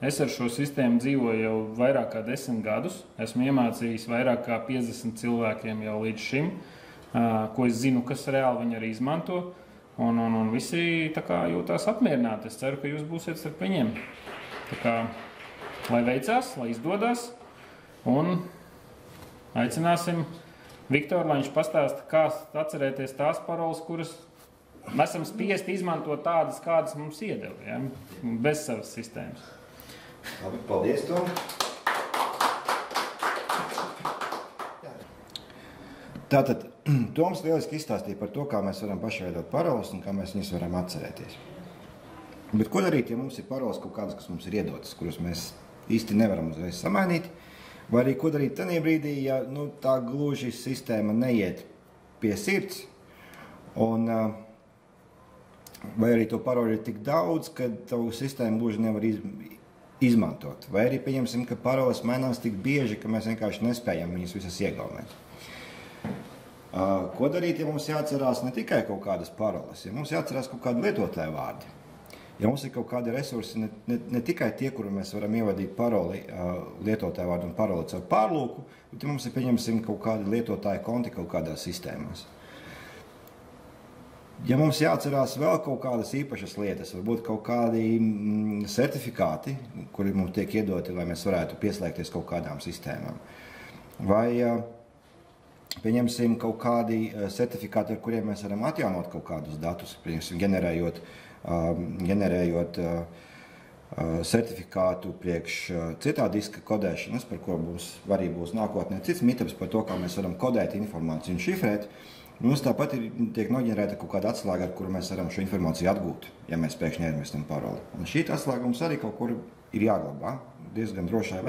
Es ar šo sistēmu dzīvoju jau vairāk kā 10 gadus, esmu iemācījis vairāk kā 50 cilvēkiem jau līdz šim, ko es zinu, kas reāli viņi arī izmanto, un visi tā kā jūtās apmierināti. Es ceru, ka jūs būsiet starp viņiem. Tā kā, lai veicās, lai izdodās, un aicināsim Viktoru, lai viņš pastāsta, kā atcerēties tās paroles, kuras mēs esam spiesti izmantot tādas, kādas mums iedeva, ja? Bez savas sistēmas. Labi, paldies, Tom. Tātad Toms lieliski izstāstīja par to, kā mēs varam pašveidot paroles un kā mēs viņus varam atcerēties. Bet ko darīt, ja mums ir paroles kaut kādas, kas mums ir iedotas, kuras mēs īsti nevaram uzreiz samainīt? Vai arī ko darīt tajā brīdī, ja tā gluži sistēma neiet pie sirds, un vai arī to paroli ir tik daudz, ka tavu sistēmu gluži nevar izmantot. Vai arī pieņemsim, ka paroles mainās tik bieži, ka mēs vienkārši nespējam viņas visas iegaumēt. Ko darīt, ja mums jāatcerās ne tikai kaut kādas paroles, ja mums jāatcerās kaut kādi lietotāju vārdi? Ja mums ir kaut kādi resursi, ne tikai tie, kuri mēs varam ievadīt paroli, lietotāju vārdu un paroli caur pārlūku, bet ja mums ir, pieņemsim, kaut kādi lietotāju konti kaut kādās sistēmās. Ja mums jāatcerās vēl kaut kādas īpašas lietas, varbūt kaut kādi certifikāti, kuri mums tiek iedoti, lai mēs varētu pieslēgties kaut kādām sistēmām. Vai pieņemsim kaut kādi certifikāti, ar kuriem mēs varam atjaunot kaut kādus datus, pieņemsim, ģenerējot certifikātu priekš citā diska kodēšanas, par ko arī būs nākotnē cits meetups par to, kā mēs varam kodēt informāciju un šifrēt. Mums tāpat tiek noģenerēta kaut kāda atslēga, ar kuru mēs varam šo informāciju atgūt, ja mēs pēkšņi aizmirstam paroli. Un šī atslēga mums arī kaut kur ir jāglabā diezgan drošā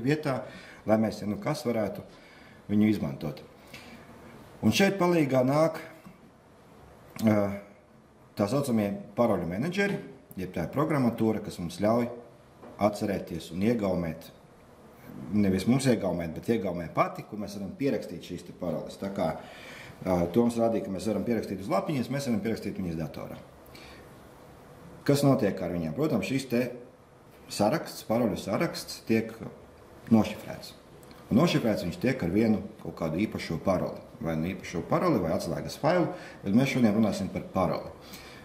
vietā, lai mēs, ja kas, varētu viņu izmantot. Un šeit palīgā nāk tā saucamie paroļu menedžeri, jeb tā programmatūra, kas mums ļauj atcerēties un iegaumēt, nevis mums iegaumēt, bet iegaumē pati, kur mēs varam pierakstīt šīs te paroles. Tā kā Toms rādīja, ka mēs varam pierakstīt uz lapiņas, mēs varam pierakstīt viņas datorā. Kas notiek ar viņiem? Protams, šis te saraksts, paroļu saraksts tiek nošifrēts. Un nošifrēts viņš tiek ar vienu kaut kādu īpašo paroli. Vai īpašo paroli, vai atslēgas failu, bet mēs šodien runāsim par paroli.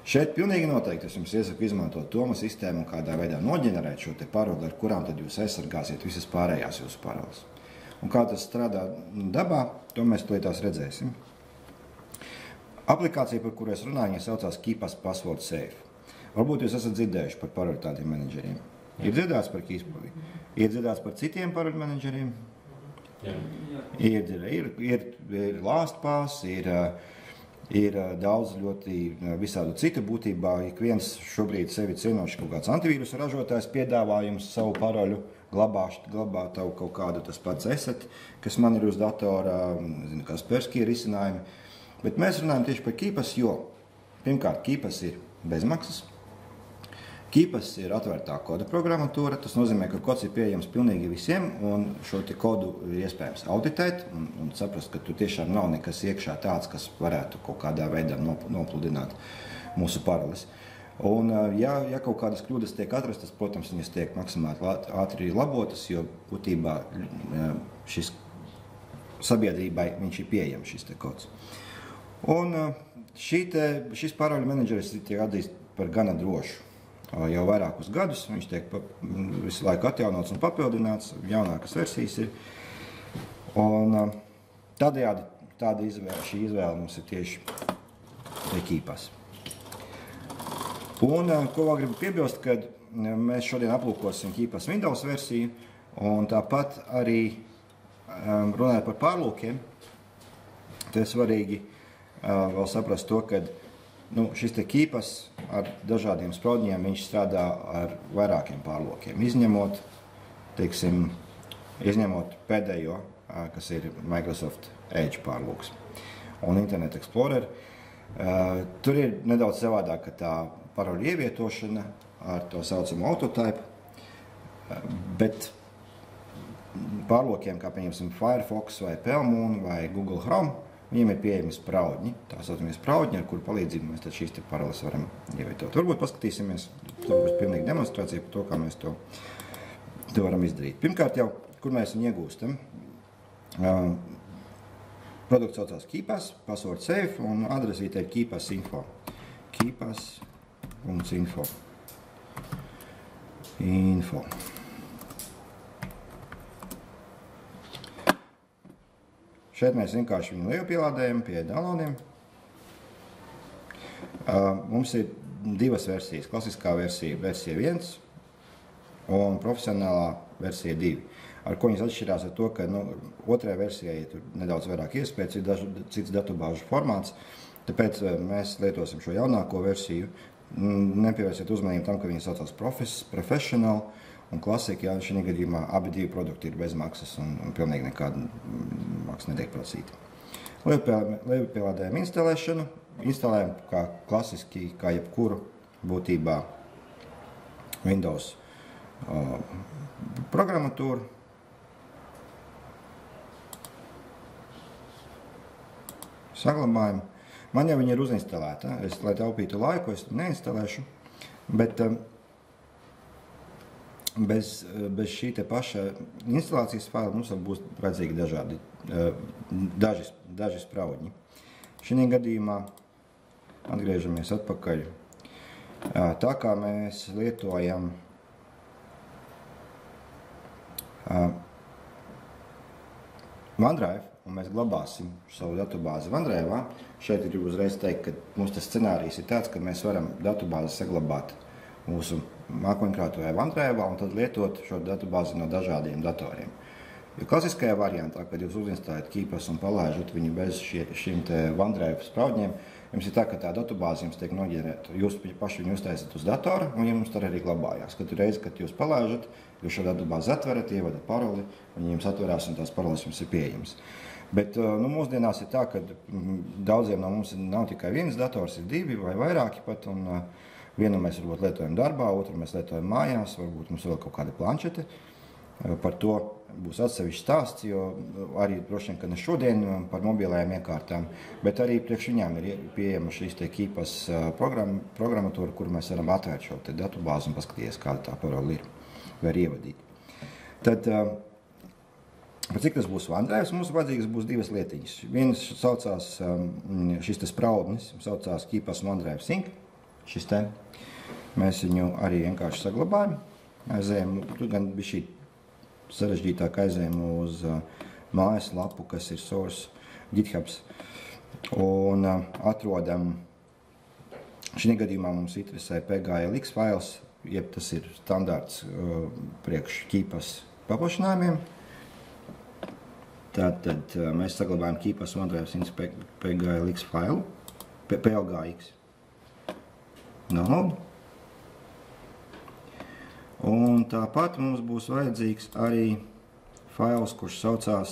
Šeit pilnīgi noteikti es jums iesaku izmantot Toma sistēmu un kādā veidā noģenerēt šo te paroli, ar kurām tad jūs aizsargāsiet visas pārējās jūsu paroles. Un kā tas strādā dabā, to mēs tūlītās redzēsim. Aplikācija, par kuru es runāju, viņa saucās KeePass Password Safe. Varbūt jūs esat dzirdējuši par paroļu tādiem menedžeriem. Ir dzirdēts par KeePass? Ir dzirdēts par citiem paroļu menedžeriem? Ir LastPass, ir daudz ļoti visādu citu būtībā. Ik viens šobrīd sevi cienoši kaut kāds antivīrusa ražotājs piedāvā jums savu paroļu glabāt tavu kaut kādu tas pats esat, kas man ir uz datora, Kaspersky risinājumi. Bet mēs runājam tieši par KeePass, jo pirmkārt KeePass ir bezmaksas. KeePass ir atvērtā koda programmatūra, tas nozīmē, ka kods ir pieejams pilnīgi visiem, un šo te kodu ir iespējams auditēt un saprast, ka tur tiešām nav nekas iekšā tāds, kas varētu kaut kādā veidā nopludināt mūsu paroles. Un ja kaut kādas kļūdas tiek atrastas, protams, viņas tiek maksimāli ātri labotas, jo būtībā šis sabiedrībai viņš ir pieejams šis te kods. Un šis paroļu menedžeris tiek atzīst par gana drošu. Jau vairākus gadus viņš tiek visu laiku atjaunots un papildināts, jaunākas versijas ir. Un tādējādi šī izvēle mums ir tieši KeePass. Un ko vēl gribu piebilst, kad mēs šodien aplūkosim KeePass Windows versiju, un tāpat arī runājot par pārlūkiem, te svarīgi vēl saprast to, ka šis te KeePass ar dažādiem spraudiņiem viņš strādā ar vairākiem pārlūkiem, izņemot pēdējo, kas ir Microsoft Edge pārlūks un Internet Explorer. Tur ir nedaudz savādāk tā paroļu ievietošana ar to saucamu autotype, bet pārlūkiem, kā pieņemsim Firefox vai Pelmoon vai Google Chrome, viņiem ir pieejami spraudņi, tā saucamies spraudņi, ar kuru palīdzību mēs šīs te paroles varam ievietot. Varbūt paskatīsimies, tur būs pilnīgi demonstrācija par to, kā mēs to varam izdarīt. Pirmkārt jau, kur mēs viņu iegūstam? Produkts saucās KeePass, Password Safe un adresīte ir KeePass.info. KeePass.info. Šeit mēs vienkārši viņu liepielādējam pie downloadiem. Mums ir divas versijas. Klasiskā versija 1 un profesionālā versija 2. ar ko viņas atšķirās ar to, ka otrajā versijā ir nedaudz vairāk iespējas, ir cits datubāžu formāts, tāpēc mēs lietosim šo jaunāko versiju. Nepievērsiet uzmanību tam, ka viņi saucās Professional un Classic, jā, šī gadījumā abi divi produkti ir bez maksas un pilnīgi nekāda maksa netiek prasīta. Lejupielādējam instalēšanu, instalējam kā klasiski, kā jebkuru būtībā Windows programmatūru. Saglabājam. Man jau viņa ir uzinstalēta. Lai taupītu laiku, es neinstalēšu, bet bez šī te paša instalācijas faila mums būs vajadzīgi daži spraudņi. Šī gadījumā atgriežamies atpakaļ. Tā kā mēs lietojam OneDrive, un mēs glabāsim savu datubāzi OneDrive, šeit ir uzreiz teikt, ka mums tas scenārijs ir tāds, ka mēs varam datubāzi saglabāt mūsu mākoņkrātuvē OneDrive un tad lietot šo datubāzi no dažādiem datoriem. Jo klasiskajā variantā, kad jūs uzinstalējat Keepas un palaižat viņu bez šiem te OneDrive spraudņiem, jums ir tā, ka tā datubāze jums tiek noģenerēta. Jūs paši viņu uztaisat uz datora un jums tur arī glabājās. Katru reizi, kad jūs palaižat, jūs šo datubāzi atverat, ievadat paroli, un jums atverās un tās paroles jums ir pieejams. Bet mūsdienās ir tā, ka daudziem no mums nav tikai viens dators, ir divi vai vairāki pat, un vienu mēs varbūt lietojam darbā, otru mēs lietojam mājās, varbūt mums vēl kaut kāda planšete. Par to būs atsevišķs stāsts, jo arī droši vien, ka ne šodien par mobilajām iekārtām, bet arī priekš viņām ir pieejama šīs te Keepas programmatūra, kur mēs varam atvērt šo te datubāzi un paskatīties, kāda tā paroli ir, vai ir ievadīt. Tad, par cik tas būs OneDrive, mums vajadzīgas būs divas lietiņas. Viens saucās, šis te spraudnis, saucās Keepas OneDrive Sync, šis te. Mēs viņu arī vienkārši saglabājam, aizējam, tur gan bija šī sarežģītāk aizējam uz mājas lapu, kas ir source GitHubs, un atrodam, šī gadījumā mums interesē PGLX fails, jeb tas ir standārts priekš Keepas paplašinājumiem. Tātad mēs saglabājam Keepas OneDrive Sync PGLX failu, PLGX. Download. Un tāpat mums būs vajadzīgs arī fails, kurš saucās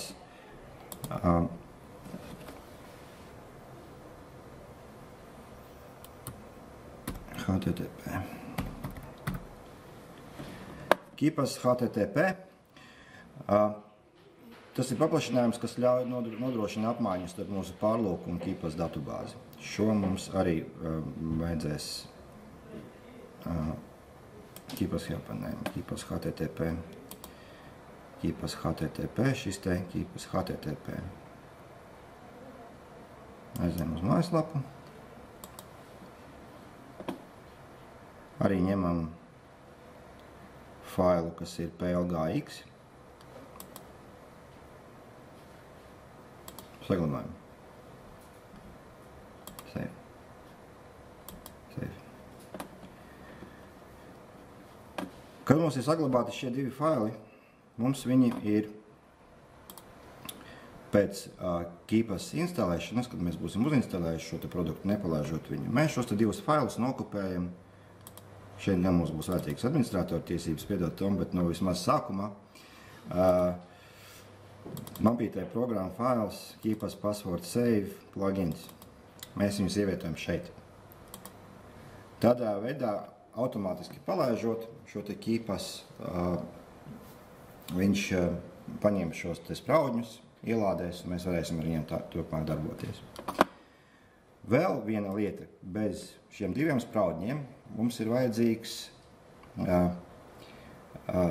HTTP. Keepas HTTP. Tas ir paplašinājums, kas ļauj nodrošina apmaiņu starp mūsu pārlūku un Keepas datubāzi. Šo mums arī vajadzēs Keepas HTTP, Keepas HTTP, šis te Keepas HTTP. Aizējam uz mājaslapu. Arī ņemam failu, kas ir PLGX. Saglabājam. Save. Kad mums ir saglabāti šie divi faili, mums viņi ir pēc Keepas instalēšanas, kad mēs būsim uzinstalējuši šo te produktu, nepalaižot viņu. Mēs šos te divus failus nokopējam. Šeit gan mums būs vajadzīgs administrātora tiesības, piedot tom, bet vismaz sākumā. Man bija te programma fails, Keepas password save plugins. Mēs viņus ievietojam šeit. Tādā veidā automātiski palaižot šo te Keepas, viņš paņem šos te spraudņus, ielādēs, un mēs varēsim ar viņiem turpmāk darboties. Vēl viena lieta, bez šiem diviem spraudņiem mums ir vajadzīgs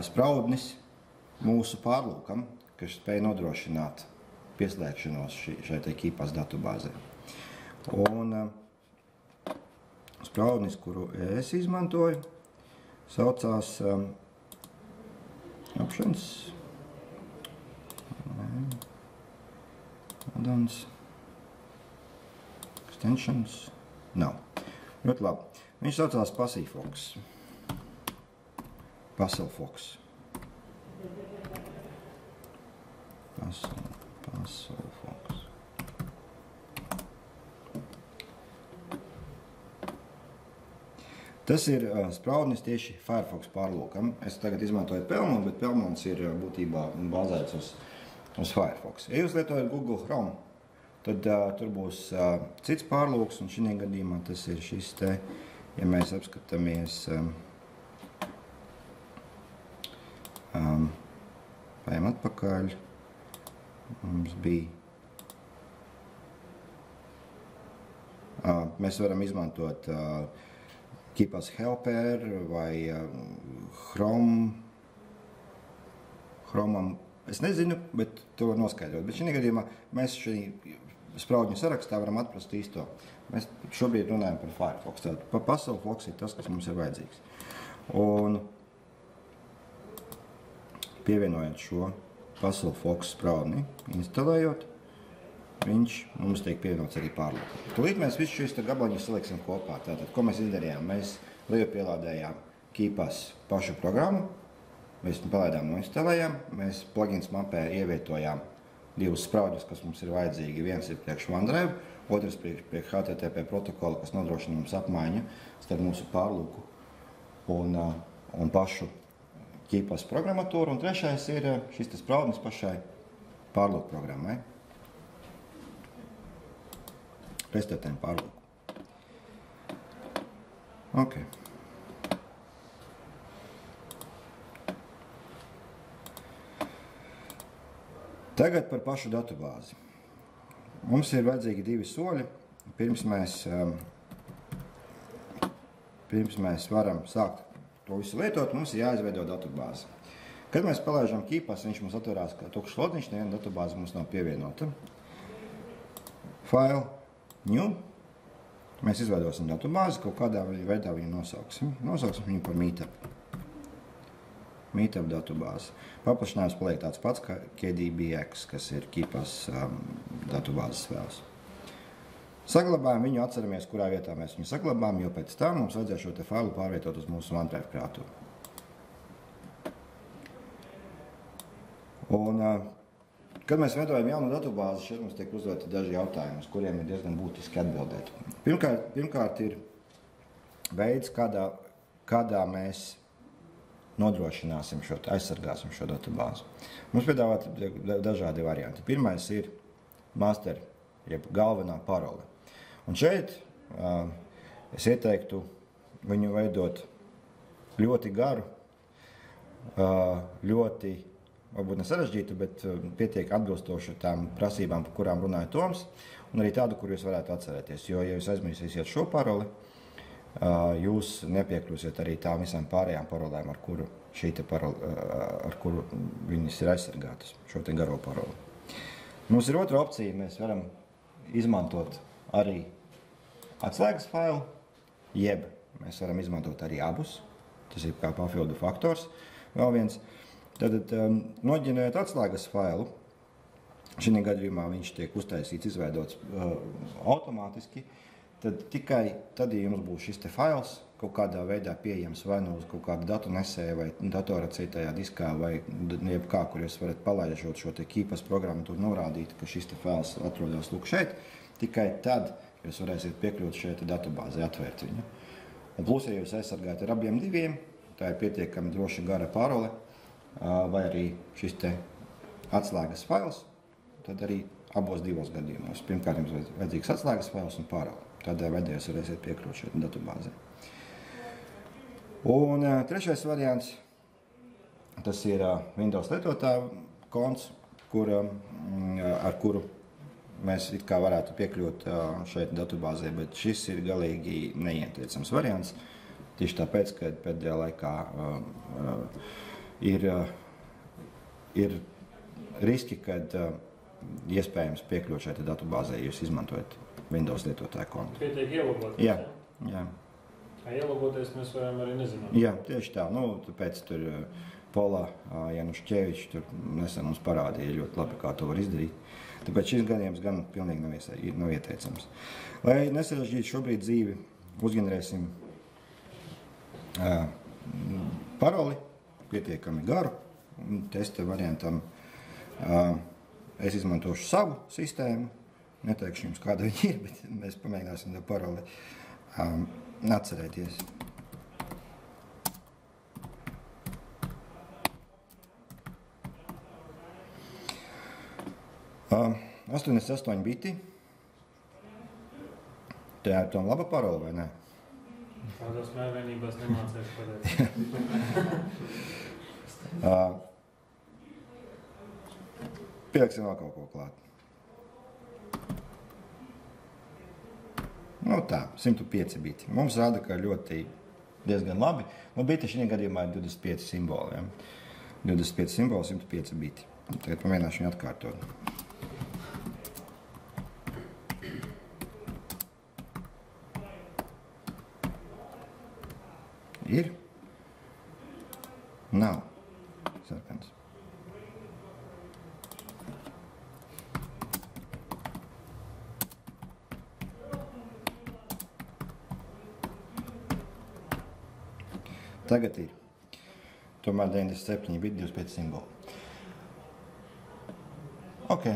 spraudnis mūsu pārlūkam, kas spēj nodrošināt pieslēgšanos šai te Keepas datubāzē. Un spraudnis, kuru es izmantoju, saucās options, add-ons, extensions, nav. Ļoti labi. Viņš saucās Puzzlefox. PuzzleFox. Tas ir spraudnis tieši Firefox pārlūkam. Es tagad izmantoju Pelmon, bet Pelmons ir būtībā bāzēts uz Firefox. Ja jūs lietojat Google Chrome, tad tur būs cits pārlūks, un šī gadījumā tas ir šis te, ja mēs apskatāmies, pājam atpakaļ, mums bija, mēs varam izmantot KeePass Helper vai Chromam, es nezinu, bet to var noskaidrot. Bet šī gadījumā mēs šī spraudņu sarakstā varam atrast īsto. Mēs šobrīd runājam par Firefox. Tātad par PuzzleFox ir tas, kas mums ir vajadzīgs. Un pievienojot šo PuzzleFox spraudni, instalējot, viņš mums tiek pievienots arī pārlūkam. Tūlīt mēs visu šīs gabaliņus saliksim kopā. Tātad, ko mēs izdarījām? Mēs lejupielādējām KeePass pašu programmu, mēs palaidām un instalējām, mēs plugins mapē ievietojām divus spraudļus, kas mums ir vajadzīgi. Viens ir priekš OneDrive, otrs priekš HTTP protokola, kas nodrošina mums apmaiņu starp mūsu pārlūku un pašu KeePass programmatūru, un trešais ir šis spraudnis pašai pārlūku programmai. Restartējam pārlūku. Ok. Tagad par pašu datubāzi. Mums ir vajadzīgi divi soļi. Pirms mēs varam sākt to visu lietot, mums ir jāizveido datubāzi. Kad mēs palaižam KeePass, viņš mums atverās kā tukšs lodiņš, neviena datubāze mums nav pievienota. File. New. Mēs izveidosim datubāzi, kaut kādā veidā viņu nosauksim. Nosauksim viņu par Meetup. Meetup datubāzi. Paplašinājums paliek tāds pats kā KDBX, kas ir KeePass datubāzes vēls. Saglabājam viņu, atceramies, kurā vietā mēs viņu saglabājam, jo pēc tam mums vajadzēs šo te failu pārvietot uz mūsu OneDrive krātuvi. Un kad mēs veidojam jaunu datubāzi, šeit mums tiek uzdoti daži jautājumi, uz kuriem ir diezgan būtiski atbildēt. Pirmkārt ir veids, kādā mēs nodrošināsim aizsargāsim šo datubāzi. Mums piedāvāt dažādi varianti. Pirmais ir master, jeb galvenā parole. Un šeit es ieteiktu viņu veidot ļoti garu, ļoti varbūt ne sarežģītu, bet pietiek atbilstoši tām prasībām, par kurām runāja Toms, un arī tādu, kur jūs varētu atcerēties. Jo, ja jūs aizmirsīsiet šo paroli, jūs nepiekļūsiet arī tām visām pārējām parolēm, ar kuru viņas ir aizsargātas, šo te garo paroli. Mums ir otra opcija, mēs varam izmantot arī atslēgas failu, jeb mēs varam izmantot arī abus, tas ir kā papildu faktors, vēl viens. Tad noģenerēt atslēgas failu, šī gadījumā viņš tiek uztaisīts, izveidots automātiski, tad tikai tad, ja jums būs šis te fails kaut kādā veidā pieejams vai nu uz kaut kādu datu nesēju vai datora citājā diskā vai jebkā, kur jūs varat palaižot šo te KeePass programmu, tur norādīt, ka šis te fails atrodas lūk šeit, tikai tad jūs varēsiet piekļūt šeit datubāzē, atvērt viņu. Un plus, ja jūs aizsargājat ar abiem diviem, tā ir pietiekami droši gara parole, vai arī šis te atslēgas fails, tad arī abos divos gadījumos. Pirmkārt, jums vajadzīgs atslēgas fails un parole. Tādā veidā jūs varēsiet piekļūt šeit datubāzē. Un trešais variants, tas ir Windows lietotāja konts, ar kuru mēs it kā varētu piekļūt šeit datubāzē, bet šis ir galīgi neieteicams variants, tieši tāpēc, ka pēdējā laikā ir riski, kad iespējams piekļūt šeit datubāzē, ja jūs izmantojat Windows lietotāju kontu. Pietiek ielogot. Jā. Ielogoties mēs varam arī nezināt. Jā, tieši tā. Tāpēc tur Pola Janušķevičs tur nesen mums parādīja ļoti labi, kā to var izdarīt. Tāpēc šis gadījums gan pilnīgi nav ieteicams. Lai nesarežģītu šobrīd dzīvi, uzģenerēsim paroli, pietiekami garu, un testa variantam es izmantošu savu sistēmu. Neteikšu jums, kāda viņa ir, bet mēs pamēģināsim to paroli atcerēties. Uh, 88 biti. Tā ir tom laba parola, vai ne? Tādos mērvienībās nemācēšu pateikt. Pieliksim vēl kaut ko klāt. Nu tā, 105 biti. Mums rāda, ka ļoti diezgan labi. Nu, biti šī gadījumā ir 25 simboli. Ja? 25 simboli, 105 biti. Tagad pamēģināšu viņu atkārtot. Ir? Nav. Sarkans. Tagad ir. Tomēr 97 biti, 25 simboli. Ok.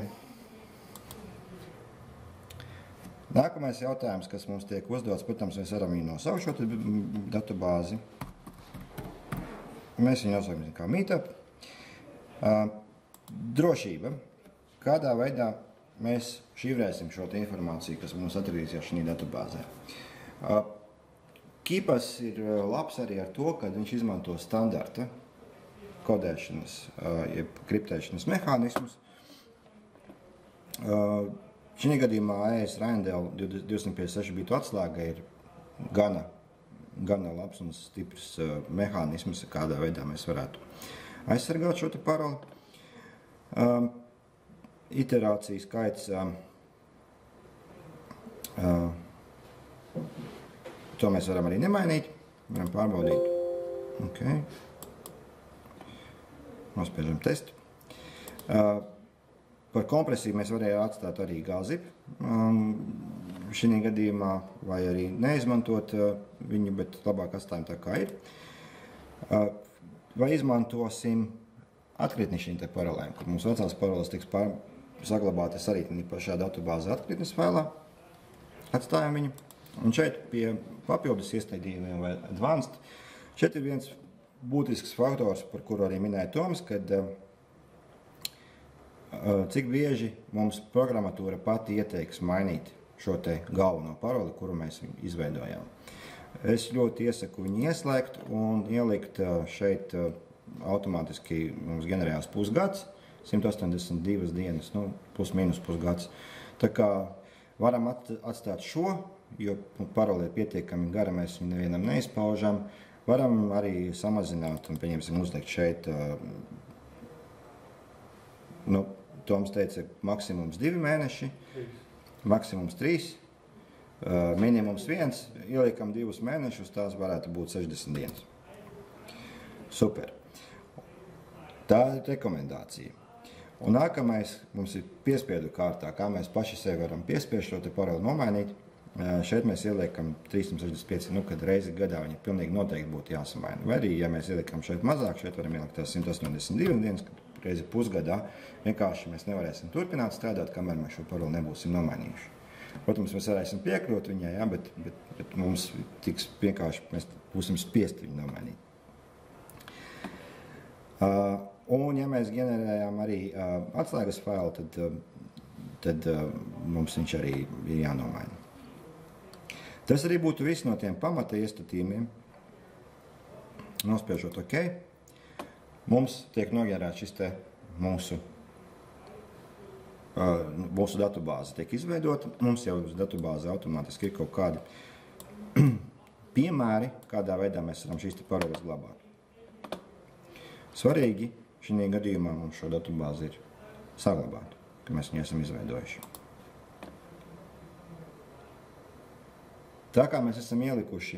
Nākamais jautājums, kas mums tiek uzdots, protams, mēs varam viņu nosaukt šo datubāzi. Mēs viņu nosauksim kā meetup. Drošība. Kādā veidā mēs šifrēsim šo informāciju, kas mums atradīsies šī datubāzē. Keepas ir labs arī ar to, ka viņš izmanto standarta kodēšanas, jeb kriptēšanas mehānismus. Šī gadījumā ES Randel 256 bitu atslēga ir gana labs un stiprs mehānisms, kādā veidā mēs varētu aizsargāt šo te paroli. Iterāciju skaits to mēs varam arī nemainīt, varam pārbaudīt. Ok. Nospiežam testu. Par kompresiju mēs varējām atstāt arī gazip šī gadījumā, vai arī neizmantot viņu, bet labāk atstājam tā kā ir. Vai izmantosim atkritni šīm te parolēm, kur mums vecās paroles tiks saglabātas arī pašā datubāzē atkritnes failā. Atstājam viņu. Un šeit pie papildus iestādījumiem vai advanced, šeit ir viens būtisks faktors, par kuru arī minēja Toms, kad cik bieži mums programmatūra pati ieteiks mainīt šo te galveno paroli, kuru mēs izveidojām. Es ļoti iesaku viņu ieslēgt un ielikt šeit automātiski mums generējās pusgads, 182 dienas, nu, plus mīnus pusgads. Tā kā varam atstāt šo, jo paroli ir pietiekami gara, mēs viņu nevienam neizpaužam. Varam arī samazināt un, pieņemsim, uzlikt šeit, nu, Toms teica, maksimums 2 mēneši, maksimums 3, minimums 1, ieliekam 2 mēnešus, tās varētu būt 60 dienas. Super. Tā ir rekomendācija. Un nākamais mums ir piespiedu kārtā, kā mēs paši sevi varam piespiest šo te paroli nomainīt. Šeit mēs ieliekam 365, nu, kad reizi gadā viņi pilnīgi noteikti būtu jāsamaina. Vai arī, ja mēs ieliekam šeit mazāk, šeit varam ielikt tās 182 dienas, kad reizi pusgadā vienkārši mēs nevarēsim turpināt strādāt, kamēr mēs šo paroli nebūsim nomainījuši. Protams, mēs varēsim piekļūt viņai, ja, bet mums tiks vienkārši, mēs būsim spiest viņu nomainīt. Un, ja mēs generējām arī atslēgas failu, tad mums viņš arī ir jānomaina. Tas arī būtu viss no tiem pamata iestatījumiem. Nospiežot OK. Mums tiek noģērēts šis te mūsu datubāze tiek izveidota. Mums jau uz datubāze automātiski ir kaut kādi piemēri, kādā veidā mēs varam šīs te paroles glabāt. Svarīgi šī gadījumā mums šo datubāzi ir saglabāt, ka mēs viņu esam izveidojuši. Tā kā mēs esam ielikuši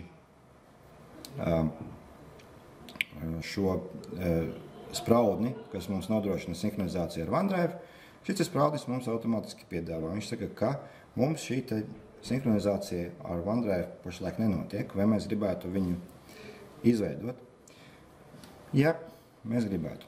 šo spraudni, kas mums nodrošina sinhronizāciju ar OneDrive, šis spraudnis mums automātiski piedāvā. Viņš saka, ka mums šī sinhronizācija ar OneDrive pašlaik nenotiek, vai mēs gribētu viņu izveidot. Ja mēs gribētu.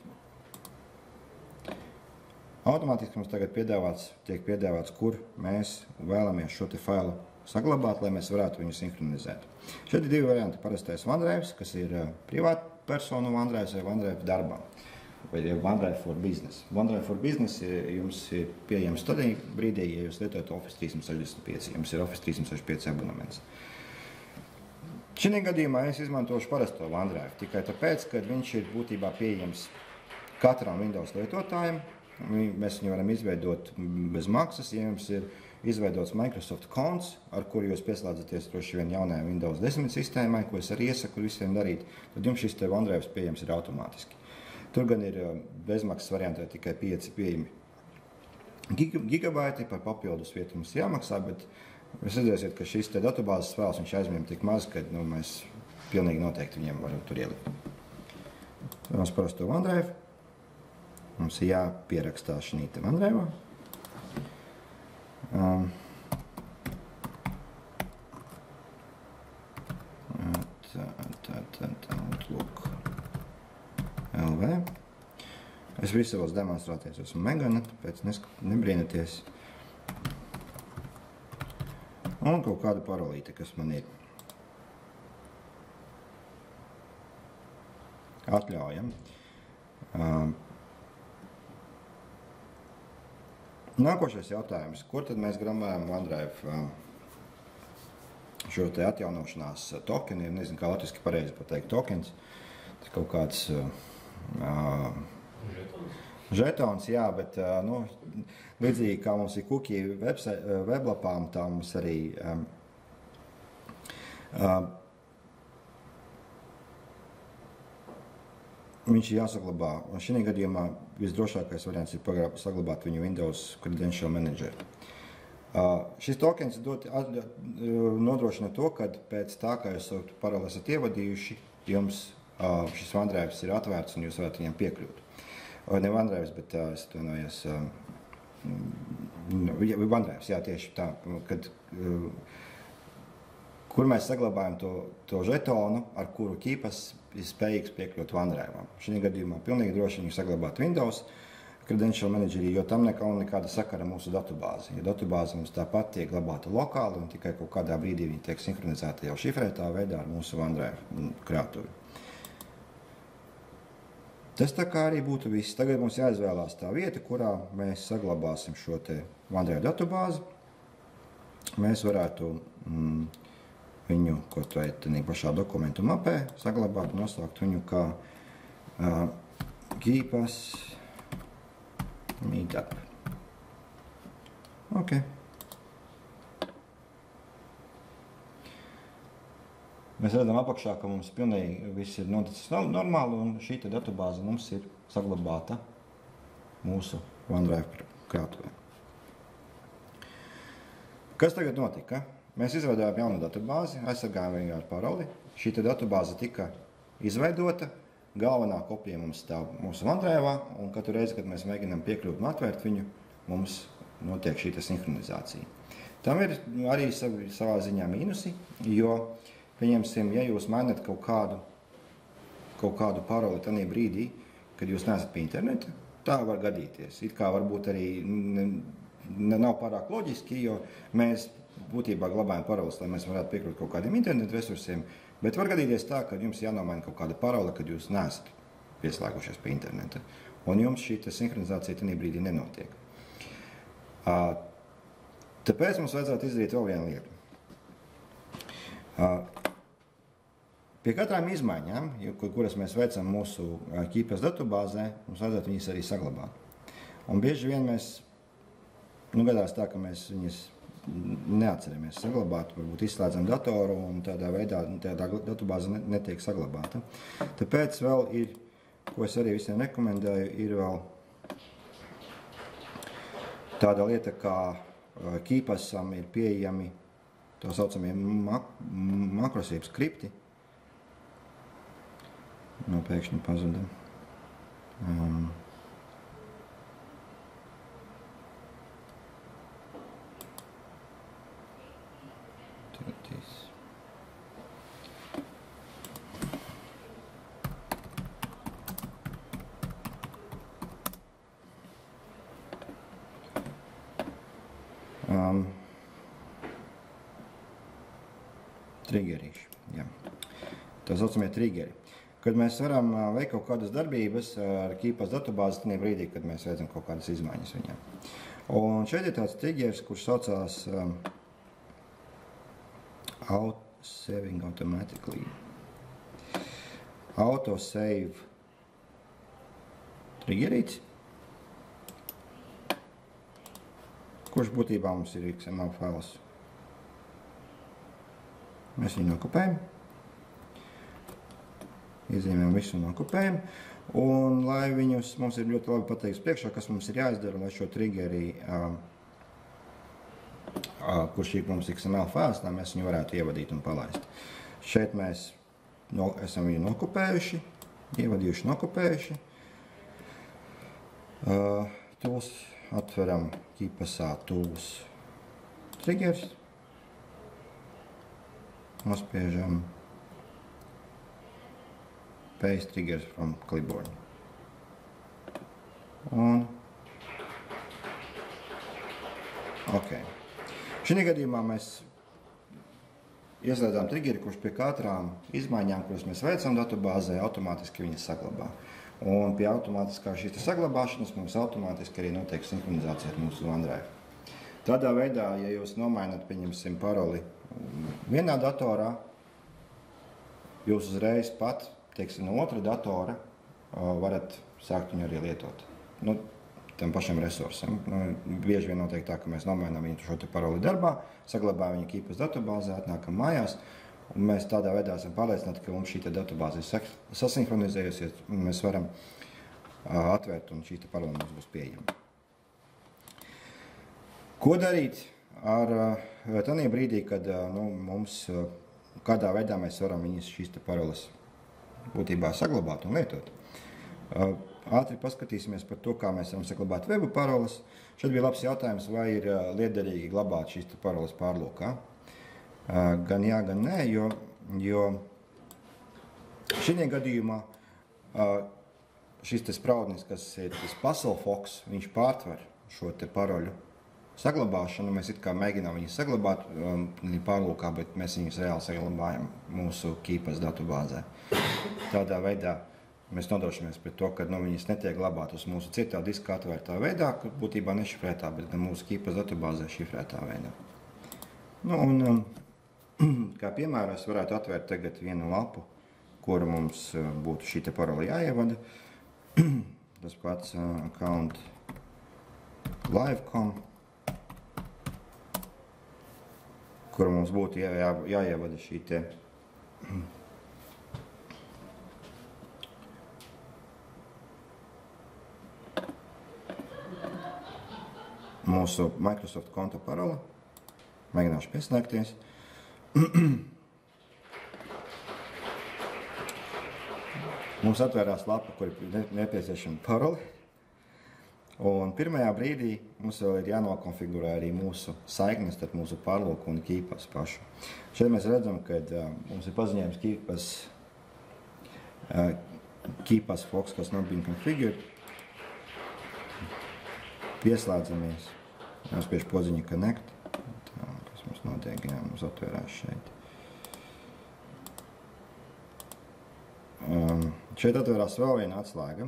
Automātiski mums tagad tiek piedāvāts, kur mēs vēlamies šo te failu saglabāt, lai mēs varētu viņu sinhronizēt. Šeit ir 2 varianti. Parastais OneDrive, kas ir privāta personu OneDrive vai OneDrive darbā, vai OneDrive for Business. OneDrive for Business jums ir pieejams tad brīdī, ja jūs lietojat Office 365, jums ir Office 365 abonements. Šī gadījumā es izmantošu parasto OneDrive, tikai tāpēc, ka viņš ir būtībā pieejams katram Windows lietotājiem. Mēs viņu varam izveidot bez maksas, ja jums ir izveidots Microsoft konts, ar kuru jūs pieslēdzaties droši vien jaunajai Windows 10 sistēmai, ko es arī iesaku visiem darīt, tad jums šis te OneDrive pieejams ir automātiski. Tur gan ir bezmaksas variantē tikai 5 pieejami gigabaiti, par papildus vietu mums jāmaksā, bet jūs redzēsiet, ka šis te datubāzes fails viņš aizņem tik maz, ka mēs pilnīgi noteikti viņiem varam tur ielikt. Mums parasto OneDrive. Mums ir jāpierakstās šī te OneDrive. Outlook LV. Es visu vēlos demonstrēties, esmu Megana, tāpēc nebrīnaties. Un kaut kāda parolīte, kas man ir. Atļaujam. Nākošais jautājums. Kur tad mēs gramējam OneDrive šo te atjaunošanās tokeni? Nezinu, kā latviski pareizi pateikt tokens. Tas kaut kāds žetons, jā, bet līdzīgi kā mums ir cookie weblapām, tā mums arī viņš ir jāsaglabā. Šī gadījumā visdrošākais variants ir saglabāt viņu Windows Credential Manager. Šis tokens nodrošina to, ka pēc tā, kā jūs savu paroli esat ievadījuši, jums šis OneDrive ir atvērts un jūs varat viņam piekļūt. Ne OneDrive, bet es atvainojos. OneDrive, jā, tieši tā, kad kur mēs saglabājam to žetonu, ar kuru ķīpas ir spējīgs piekļūt OneDrive. Šī gadījumā pilnīgi droši viņu saglabāt Windows Credential Managerī, jo tam nekāda sakara mūsu datubāzi. Jo datubāze mums tāpat tiek glabāta lokāli un tikai kaut kādā brīdī viņa tiek sinhronizēta jau šifrētā veidā ar mūsu OneDrive krātuvi. Tas tā kā arī būtu viss. Tagad mums jāizvēlās tā vieta, kurā mēs saglabāsim šo te OneDrive datubāzi. Mēs varētu viņu kaut vai tādā pašā dokumentu mapē saglabāt un nosaukt viņu kā Keepas Meetup. Ok. Mēs redzam apakšā, ka mums pilnīgi viss ir noticis normāli un šī te datubāze mums ir saglabāta mūsu OneDrive krātuvē. Kas tagad notika? Mēs izveidojām jaunu datubāzi, aizsargājām viņu ar paroli. Šī datubāze tika izveidota, galvenā kopija mums stāv mūsu OneDrive, un katru reizi, kad mēs mēģinām piekļūt un atvērt viņu, mums notiek šī sinhronizācija. Tam ir arī savā ziņā mīnusi, jo, pieņemsim, ja jūs mainat kaut kādu paroli tajā brīdī, kad jūs neesat pie interneta, tā var gadīties. It kā varbūt arī nav pārāk loģiski, jo mēs būtībā glabājam paroles, lai mēs varētu piekļūt kaut kādiem internetu resursiem, bet var gadīties tā, ka jums jānomaina kaut kāda parole, kad jūs neesat pieslēgušies pie interneta, un jums šī sinhronizācija tajā brīdī nenotiek. Tāpēc mums vajadzētu izdarīt vēl vienu lietu. Pie katrām izmaiņām, kuras mēs veicam mūsu Keepas datubāzē, mums vajadzētu viņas arī saglabāt. Un bieži vien mēs, gadās tā, ka mēs viņas neatceramies saglabāt, varbūt izslēdzam datoru un tādā veidā tādā datubāze netiek saglabāta. Tāpēc vēl ir, ko es arī visiem rekomendēju, ir vēl tāda lieta, kā Keepasam ir pieejami tā saucamie makrosību skripti. Pēkšņi pazuda. Triggerīši, jā. Tā saucamie triggeri. Kad mēs varam veikt kaut kādas darbības ar Keepas datubāzi, tajā brīdī, kad mēs redzam kaut kādas izmaiņas viņam. Un šeit ir tāds triggeris, kurš saucās Saving Automatically. Autosave triggerīts, kurš būtībā mums ir XML fails. Mēs viņu nokopējam, iezīmējam visu un nokopējam, un lai viņus mums ir ļoti labi pateiks priekšā, kas mums ir jāizdara, lai šo triggeri, kurš ir mums XML fails, lai mēs viņu varētu ievadīt un palaist. Šeit mēs esam viņu nokopējuši, ievadījuši, nokopējuši. Tools atveram Keepasā tools triggers. Nospiežam paste triggers from clipboard. Un ok. Šī gadījumā mēs ieslēdzām triggeri, kurš pie katrām izmaiņām, kuras mēs veicam datubāzē, automātiski viņas saglabā. Un pie automātiskā šīs saglabāšanas mums automātiski arī notiek sinhronizācija ar mūsu OneDrive. Tādā veidā, ja jūs nomainat, pieņemsim, paroli vienā datorā, jūs uzreiz pat, teiksim, no otra datora varat sākt viņu arī lietot. Nu, tam pašam resursam. Bieži vien notiek tā, ka mēs nomainām viņu šo te paroli darbā, saglabājam viņu Keepas datubāzē, atnākam mājās, un mēs tādā veidā esam pārliecināti, ka mums šī datubāze ir sasinhronizējusies, un mēs varam atvērt, un šī paroli mums būs pieejama. Ko darīt ar tādā brīdī, kad mums kādā veidā mēs varam šīs paroles būtībā saglabāt un lietot? Ātri paskatīsimies par to, kā mēs varam saglabāt webu paroles. Šeit bija labs jautājums, vai ir liederīgi glabāt šīs paroles pārlūkā. Gan jā, gan nē, jo šī gadījumā šis spraudnis, kas ir tas PuzzleFox, viņš pārtver šo te paroļu saglabāšanu. Mēs it kā mēģinām viņus saglabāt pārlūkā, bet mēs viņus reāli saglabājam mūsu Keepas datubāzē. Tādā veidā mēs nodrošinamies pret to, ka viņas netiek glabāt uz mūsu citā diska atvērtā veidā, kur būtībā nešifrētā, bet mūsu Keepas datubāzē šifrētā veidā. Kā piemēram, es varētu atvērt tagad vienu lapu, kuru mums būtu šī te parola jāievada. Tas pats account live.com, kuru mums būtu jāievada šī te mūsu Microsoft konta parola. Mēģināšu pieslēgties. Mums atvērās lapa, kur ir nepieciešama paroli. Un pirmajā brīdī mums vēl ir jānokonfigurē arī mūsu saiknes starp mūsu pārlūku un Keepas pašu. Šeit mēs redzam, ka mums ir paziņojums Keepas Fox, kas nav been configured. Pieslēdzamies. Jāspiež podziņa connect. Tā, kas mums notiek, jā, mums atvērās šeit. Šeit atvērās vēl viena atslēga,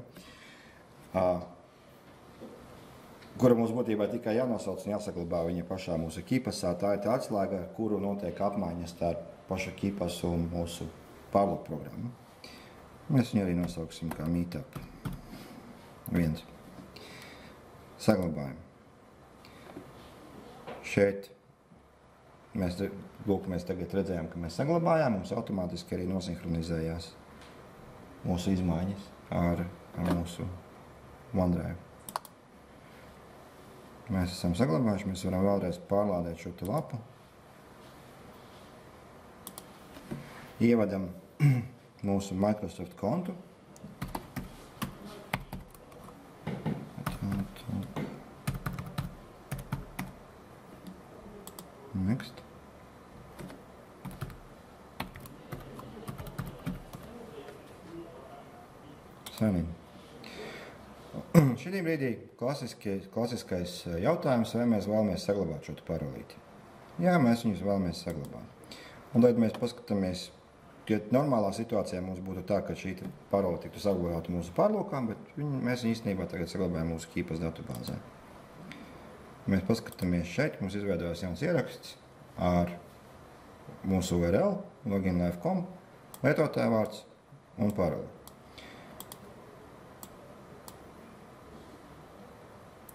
kura mums būtībā tikai jānosauc un jāsaglabā viņa pašā mūsu Keepasā. Tā ir tā atslēga, ar kuru notiek apmaiņas starp pašu Keepasu un mūsu pārlūku programmu. Mēs viņu arī nosauksim kā Meetup 1. Saglabājam. Šeit mēs tagad redzējām, ka mēs saglabājām, mums automātiski arī nosinhronizējās mūsu izmaiņas ar mūsu OneDrive. Mēs esam saglabājuši, mēs varam vēlreiz pārlādēt šo te lapu. Ievadam mūsu Microsoft kontu. Next. Sign in. Šī brīdī klasiskais jautājums, vai mēs vēlamies saglabāt šo parolīti. Jā, mēs viņus vēlamies saglabāt. Un tad mēs paskatāmies, ka normālā situācijā mums būtu tā, ka šī parola tiktu saglabāta mūsu pārlūkām, bet mēs viņu īstenībā tagad saglabājam mūsu Keepas datubāzē. Mēs paskatāmies šeit, mums izveidojas jauns ieraksts ar mūsu URL, loginlife.com, lietotāja vārds un paroli.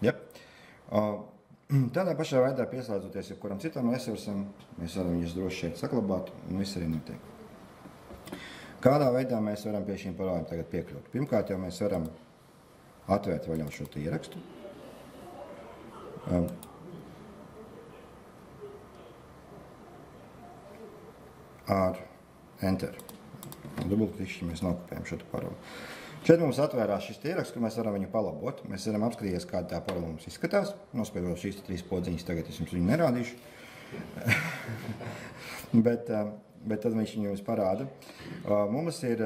Yep. Tādā pašā veidā pieslēdzoties jebkuram citam resursam, mēs varam viņus droši šeit saglabāt un viss arī notiek. Kādā veidā mēs varam pie šīm parolēm tagad piekļūt? Pirmkārt jau mēs varam atvērt vaļā šo ierakstu. Ar Enter. Dubultklikšķi mēs nokopējam šo paroli. Šeit mums atvērās šis ieraksts, ka mēs varam viņu palabot. Mēs varam apskatīties, kāda tā parola mums izskatās. Nospiedot šīs 3 podziņas, tagad es jums viņu nerādīšu. bet tad viņš viņu parāda. Mums ir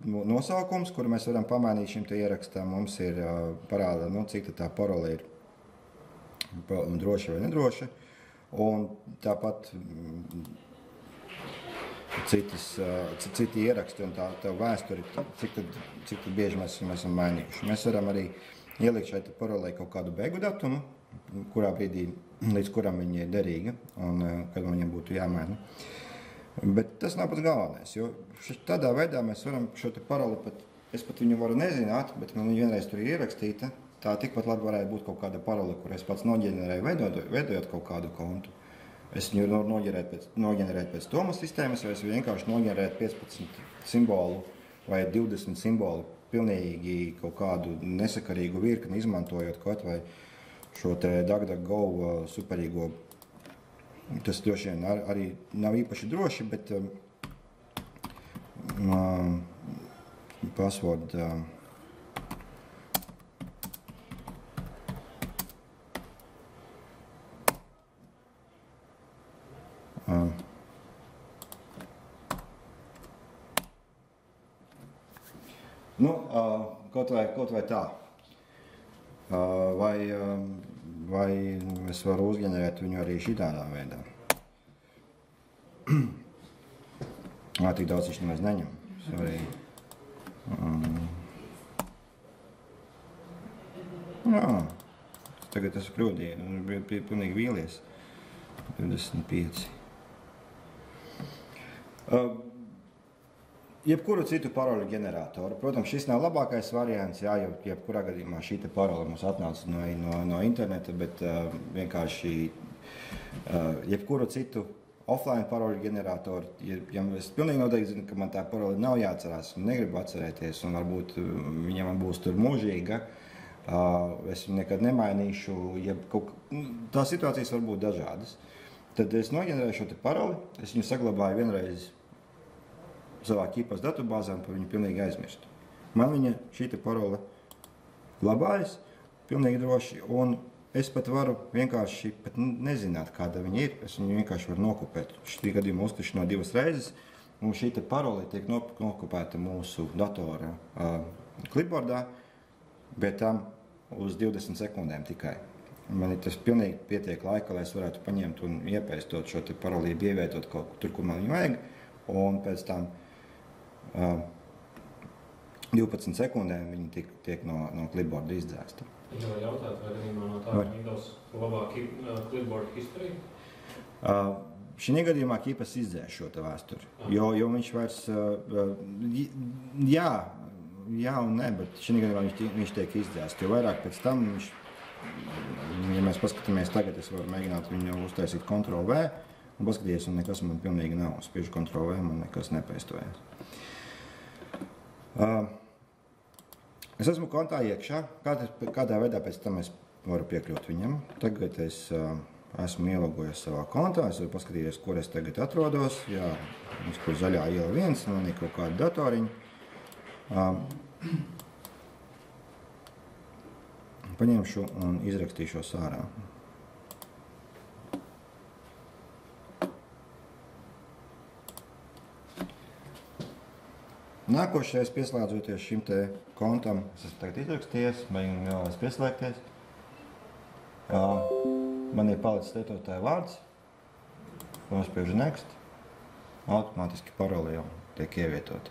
nosaukums, kuru mēs varam pamainīt šim ierakstam. Mums ir parāda, cik tā parola ir droša vai nedroša. Un tāpat citi ieraksti un tā vēsturi, cik tad bieži mēs esam mainījuši. Mēs varam arī ielikt šeit parolē kaut kādu beigu datumu, kurā brīdī, līdz kuram viņa ir derīga un kad viņam būtu jāmaina. Bet tas nav pats galvenais, jo tādā veidā mēs varam šo paroli es pat viņu varu nezināt, bet man viņa vienreiz tur ir ierakstīta. Tā tikpat labi varētu būt kaut kāda parole, kur es pats noģenerēju, veidojot kaut kādu kontu. Es viņu varu noģenerēt pēc Toma sistēmas, vai es vienkārši noģenerēt 15 simbolu vai 20 simbolu pilnīgi kaut kādu nesakarīgu virkni, izmantojot kaut vai šo te DuckDuckGo superīgo. Tas droši vien arī nav īpaši droši, bet password kaut vai tā. Vai es varu uzģenerēt viņu arī šitādā veidā. Tik daudz viņš nemaz neņem. Sorry. Tagad esmu kļūdīju, bija pilnīgi vīlies. 25. Jebkuru citu paroļu ģeneratoru. Protams, šis nav labākais variants, jā, jo jebkurā gadījumā šī parola mums atnāca no interneta, bet vienkārši jebkuru citu offline paroļu ģeneratoru, ja es pilnīgi noteikti zinu, ka man tā parola nav jāatcerās un negribu atcerēties, un varbūt viņa man būs tur mūžīga, es viņu nekad nemainīšu, tās situācijas var būt dažādas. Tad es noģenerēju šo te paroli, es viņu saglabāju vienreiz savā Keepas datubāzē un par viņu pilnīgi aizmirstu. Man viņa šī te parola glabājas pilnīgi droši, un es pat varu vienkārši pat nezināt, kāda viņa ir. Es viņu vienkārši varu nokopēt. Šī gadījumā uzklišanā 2 reizes, un šī te parola tiek nokopēta mūsu datora clipboardā, bet tam uz 20 sekundēm tikai. Man ir tas pilnīgi pietiek laika, lai es varētu paņemt un iepaistot šo te parolību, ievietot kaut tur, kur man viņu vajag, un pēc tam 12 sekundēm viņi tiek no clipboarda izdzēsta. Ja var jautāt, vai gadījumā no tā Windows labāk clipboard history? Šī gadījumā Keepas izdzēs šo te vēsturi, jo viņš vairs, jā un ne, bet šī gadījumā viņš tiek izdzēst, jo vairāk pēc tam viņš, ja mēs paskatāmies tagad, es varu mēģināt viņu uztaisīt Ctrl-V un paskatīties, un nekas man pilnīgi nav. Spiežu Ctrl-V, man nekas nepaistojas. Es esmu kontā iekšā, kādā veidā pēc tam es varu piekļūt viņam. Tagad es esmu ielogojies savā kontā, es varu paskatīties, kur es tagad atrodos. Jā, kur zaļā iela 1, man ir kaut kāda datoriņa. Paņemšu un izrakstīšos ārā. Nākošais pieslēdzoties šim te kontam, es esmu tagad izrakstījies, mēģinu vēlreiz pieslēgties. Man ir palicis lietotāja vārds, nospiežu next, automātiski paroli jau tiek ievietoti.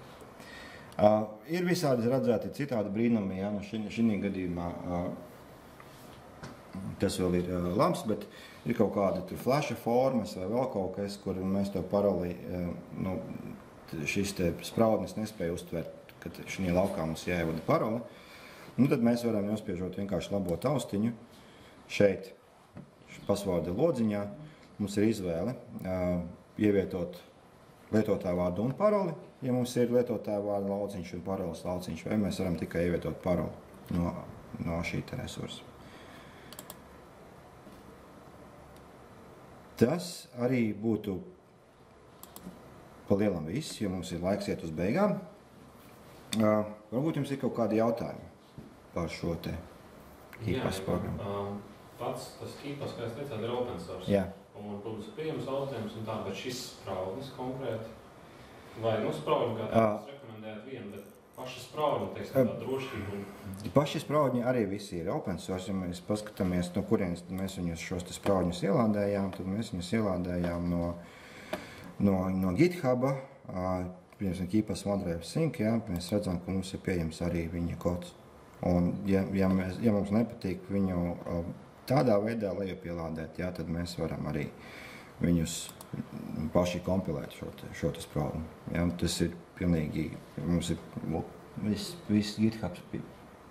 Ir visādi redzēti citādi brīnumi, ja, šī gadījumā tas vēl ir labs, bet ir kaut kāda tur flasha formas vai vēl kaut kas, kur mēs to paroli, šis te spraudnis nespēja uztvert, kad šī laukā mums jāievada paroli. Tad mēs varam nospiežot vienkārši labo taustiņu šeit, pasvārda lodziņā. Mums ir izvēle ievietot lietotāju vārdu un paroli, ja mums ir lietotāju vārdu lauciņš un paroles lauciņš, vai mēs varam tikai ievietot paroli no šī resursa. Tas arī būtu pa lielam viss, jo mums ir laiks iet uz beigām. Varbūt jums ir kaut kādi jautājumi par šo te KeePass programmu. Pats tas KeePass, kā es teicāt, ir open source. Jā. Un publiski pieejams auditoriem un tā, bet šis spraudnis konkrēti, vai spraudni, kā jūs rekomendējat vienu, bet paši spraudni, teiksim, tā drošība un... Paši spraudņi arī visi ir open source, ja mēs paskatāmies, no kurienes mēs viņus šos te spraudņus ielādējām, tad mēs viņus ielādējām no GitHuba, piemēram, KeePass OneDrive Sync, jā, mēs redzam, ka mums ir pieejams arī viņa kods. Un ja mums nepatīk viņu tādā veidā lejupielādēt, jā, tad mēs varam arī viņus paši kompilēt šo spraudni. Jā, tas ir pilnīgi, mums ir viss GitHubs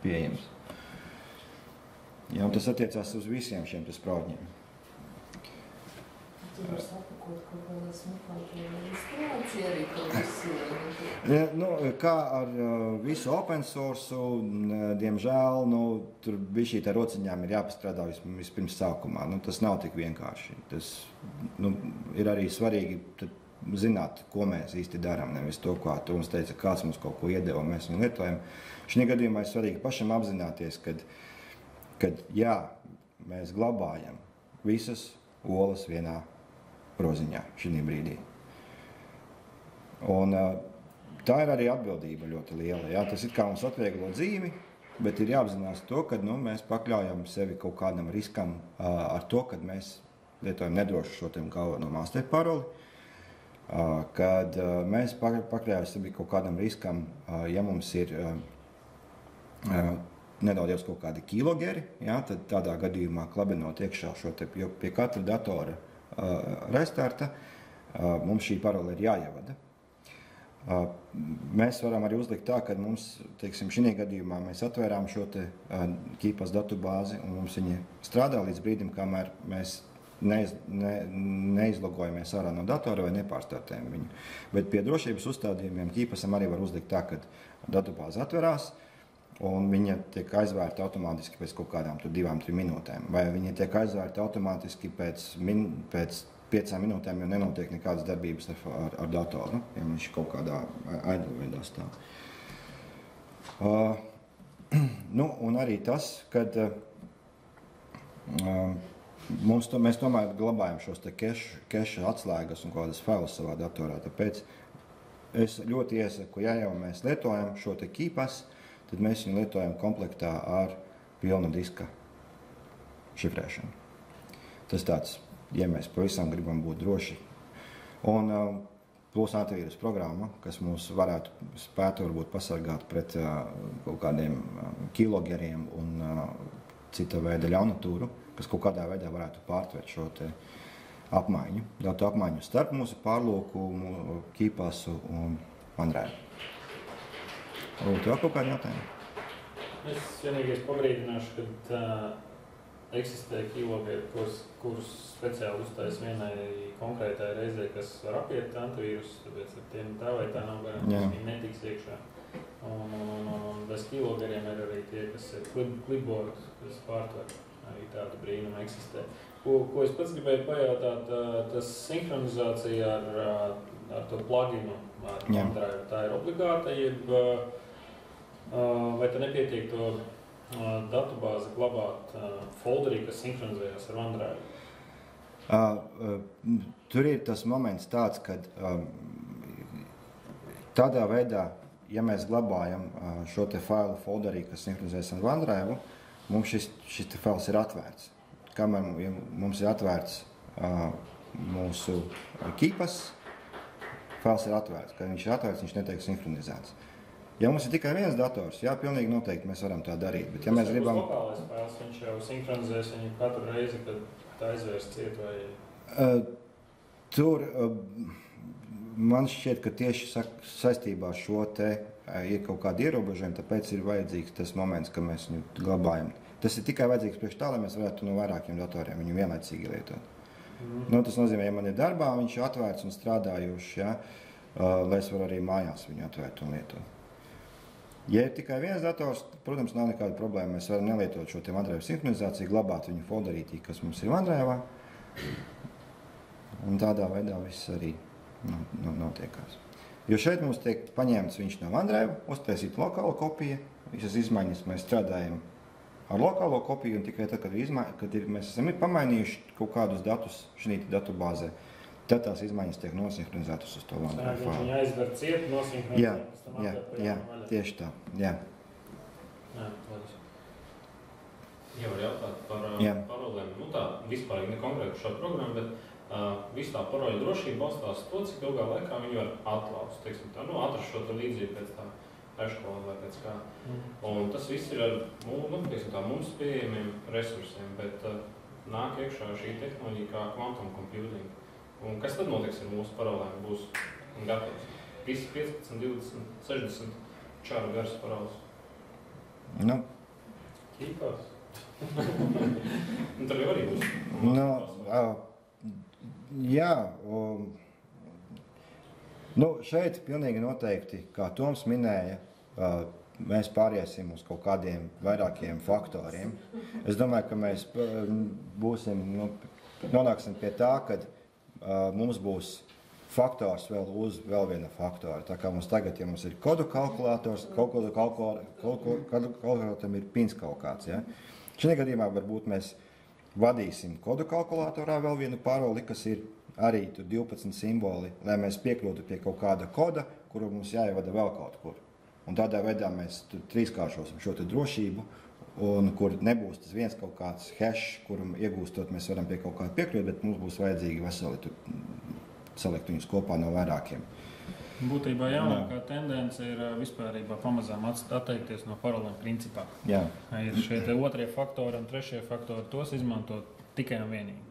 pieejams. Jā, un tas attiecās uz visiem šiem spraudņiem. Tu var sapakot kaut kādā smukākajā instalācijā arī kaut visu? Kā ar visu open source, diemžēl, tur bišķī tā rociņām ir jāpastrādā vispirms sākumā. Tas nav tik vienkārši. Tas ir arī svarīgi zināt, ko mēs īsti darām, nevis to, kā tu mums teica, kāds mums kaut ko iedeva, mēs viņu lietojam. Šī gadījumā ir svarīgi pašam apzināties, kad jā, mēs glabājam visas olas vienā proziņā šī brīdī. Un tā ir arī atbildība ļoti liela. Jā. Tas ir kā mums atvieglo dzīvi, bet ir jāapzinās to, ka mēs pakļaujam sevi kaut kādam riskam ar to, kad mēs lietojam nedrošu šo galveno master paroli, kad mēs pakļaujam sevi kaut kādam riskam, ja mums ir nedaudz jau kaut kādi kilogeri, jā, tad tādā gadījumā klabinot iekšā šo jo pie katra datora restarta mums šī parole ir jāievada. Mēs varam arī uzlikt tā, ka mums, teiksim, šī gadījumā mēs atvērām šo te KeePass datubāzi un mums viņa strādā līdz brīdim, kamēr mēs neizlogojamies ārā no datora vai nepārstartējam viņu. Bet pie drošības uzstādījumiem KeePassam arī var uzlikt tā, ka datubāze atverās un viņa tiek aizvērta automātiski pēc kaut kādām 2-3 minūtēm. Vai viņa tiek aizvērta automātiski pēc 5 minūtēm, jo nenotiek nekādas darbības ar datoru, ja viņš kaut kādā idle veidā stāv. Un arī tas, kad mēs tomēr glabājam šos te keša atslēgas un kādas failus savā datorā. Tāpēc es ļoti iesaku, ja jau mēs lietojam šo te KeePass, tad mēs viņu lietojam komplektā ar pilnu diska šifrēšanu. Tas tāds, ja mēs pavisam gribam būt droši. Un plus antivīrus programma, kas mūs spētu varbūt pasargāt pret kaut kādiem kilogeriem un cita veida ļaunatūru, kas kaut kādā veidā varētu pārtvert šo te apmaiņu, datu apmaiņu starp mūsu pārlūku, KeePassu un OneDrive. Varbūt vēl kaut kādi jautājumi? Es vienīgais pabrīdināšu, kad eksistē kilogeri, kurus speciāli uztais vienai konkrētai reizē, kas var apiet antivīrus, tāpēc ar tiem tā vai tā nav garantijas, viņi netiks iekšā. Un bez kilogeriem ir arī tie, kas ir clipboard, kas pārtver, arī tāda brīnuma eksistē. Ko es pats gribēju pajautāt, tas sinhronizācija ar to pluginu, ar OneDrive, tā ir obligāta, jeb vai te nepietiek to datubāzi glabāt folderī, kas sinhronizējas ar OneDrive? Tur ir tas moments tāds, kad tādā veidā, ja mēs glabājam šo te failu folderī, kas sinhronizējas ar OneDrive, mums šis te fails ir atvērts. Kamēr mums ir atvērts mūsu KeePass fails ir atvērts. Kad viņš ir atvērts, viņš netiek sinhronizēts. Ja mums ir tikai viens dators, jā, pilnīgi noteikti mēs varam tā darīt. Bet ja mēs gribam... Lokālais fails, viņš jau sinhronizēs viņu katru reizi, kad tā aizvērst ciet vai... Tur man šķiet, ka tieši saistībā ar šo te ir kaut kādi ierobežojumi, tāpēc ir vajadzīgs tas moments, ka mēs viņu glabājam. Tas ir tikai vajadzīgs priekš tā, lai mēs varētu no vairākiem datoriem viņu vienlaicīgi lietot. Tas nozīmē, ja man ir darbā, viņš ir atvērts un strādājošs, ja, lai es varu arī mājās viņu atvērt un lietot. Ja ir tikai viens dators, protams, nav nekāda problēma. Mēs varam nelietot šo te OneDrive sinhronizāciju, glabāt viņu folderītī, kas mums ir OneDrive'ā. Un tādā veidā viss arī notiekās. Jo šeit mums tiek paņemts viņš no OneDrive, uztaisīt lokālo kopiju, visas izmaiņas mēs strādājam ar lokālo kopiju, un tikai tad, kad mēs esam pamainījuši kaut kādus datus šī datubāzē, tad tās izmaiņas tiek nosinhronizētas uz to OneDrive failu. Viņa aizver ciet, nosinhronizēt. Jā, tieši tā, jā. Ja var jautāt par parolēm, tā vispār ne konkrēti šo programmu, bet visu tā paroļu drošība balstās to, cik ilgā laikā viņi var atlaust, teiksim tā, atrast šo līdzību pēc tā eškolona vai pēc kā. Un tas viss ir ar mums pieejamiem resursiem, bet nāk iekšā šī tehnoloģija kā quantum computing. Un kas tad notiks ar mūsu parolēm? Būs gatavs. Visi 15, 20, 60 čāru garas paroles. Kīpās. Un tad jau arī būs. Jā. Šeit pilnīgi noteikti, kā Toms minēja, mēs pāriesim uz kaut kādiem vairākiem faktoriem. Es domāju, ka mēs nonāksim pie tā, kad mums būs faktors vēl viena faktora. Tā kā mums tagad, ja mums ir kodu kalkulators, kalkulatoram ir pins kaut kāds. Ja? Šajā gadījumā varbūt mēs vadīsim kodu kalkulatorā vēl vienu paroli, kas ir arī 12 simboli, lai mēs piekļūtu pie kaut kāda koda, kuru mums jāievada vēl kaut kur. Un tādā veidā mēs trīskāršosim šo drošību, un kur nebūs tas viens kaut kāds hash, kuru iegūstot mēs varam pie kaut kāda piekļūt, bet mums būs vajadzīgi veseli salikt viņus kopā no vairākiem. Būtībā jaunākā tendence ir vispārībā pamazām atteikties no parolēm principā. Jā. Ir šie otrie faktori un trešie faktori, tos izmantot tikai un vienīgi.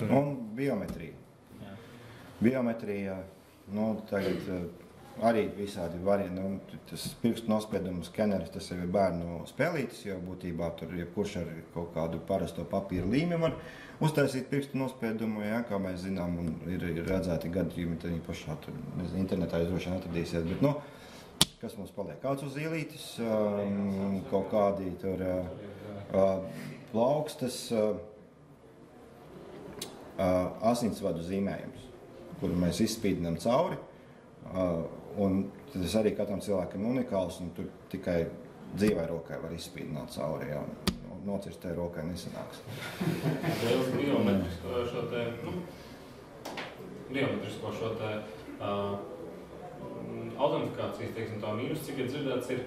Un biometrija. Jā. Biometrija, tagad arī visādi varianti. Tas pirkstu nospiedumu skeneris, tas jau ir bērnu spēlītis, jo būtībā tur jebkurš ar kaut kādu parasto papīru līmi var uztaisīt pirkstu nospiedumu, ja, kā mēs zinām, un ir redzēti gadījumi, tad viņi pašā tur, internetā jūs droši vien atradīsiet, bet, kas mums paliek? Kāds uz zīlītis, kaut kādi tur plaukstas, asinsvadu zīmējums, kuru mēs izspīdinām cauri, un tas arī katram cilvēkam unikāls, un tur tikai dzīvai rokai var izspīdināt cauri, jā. Nocirstē rokai nesanāks. Liels biometrisko šo te autentifikācijas, teiksim, tā mīnus, cik ir dzirdēts, ir,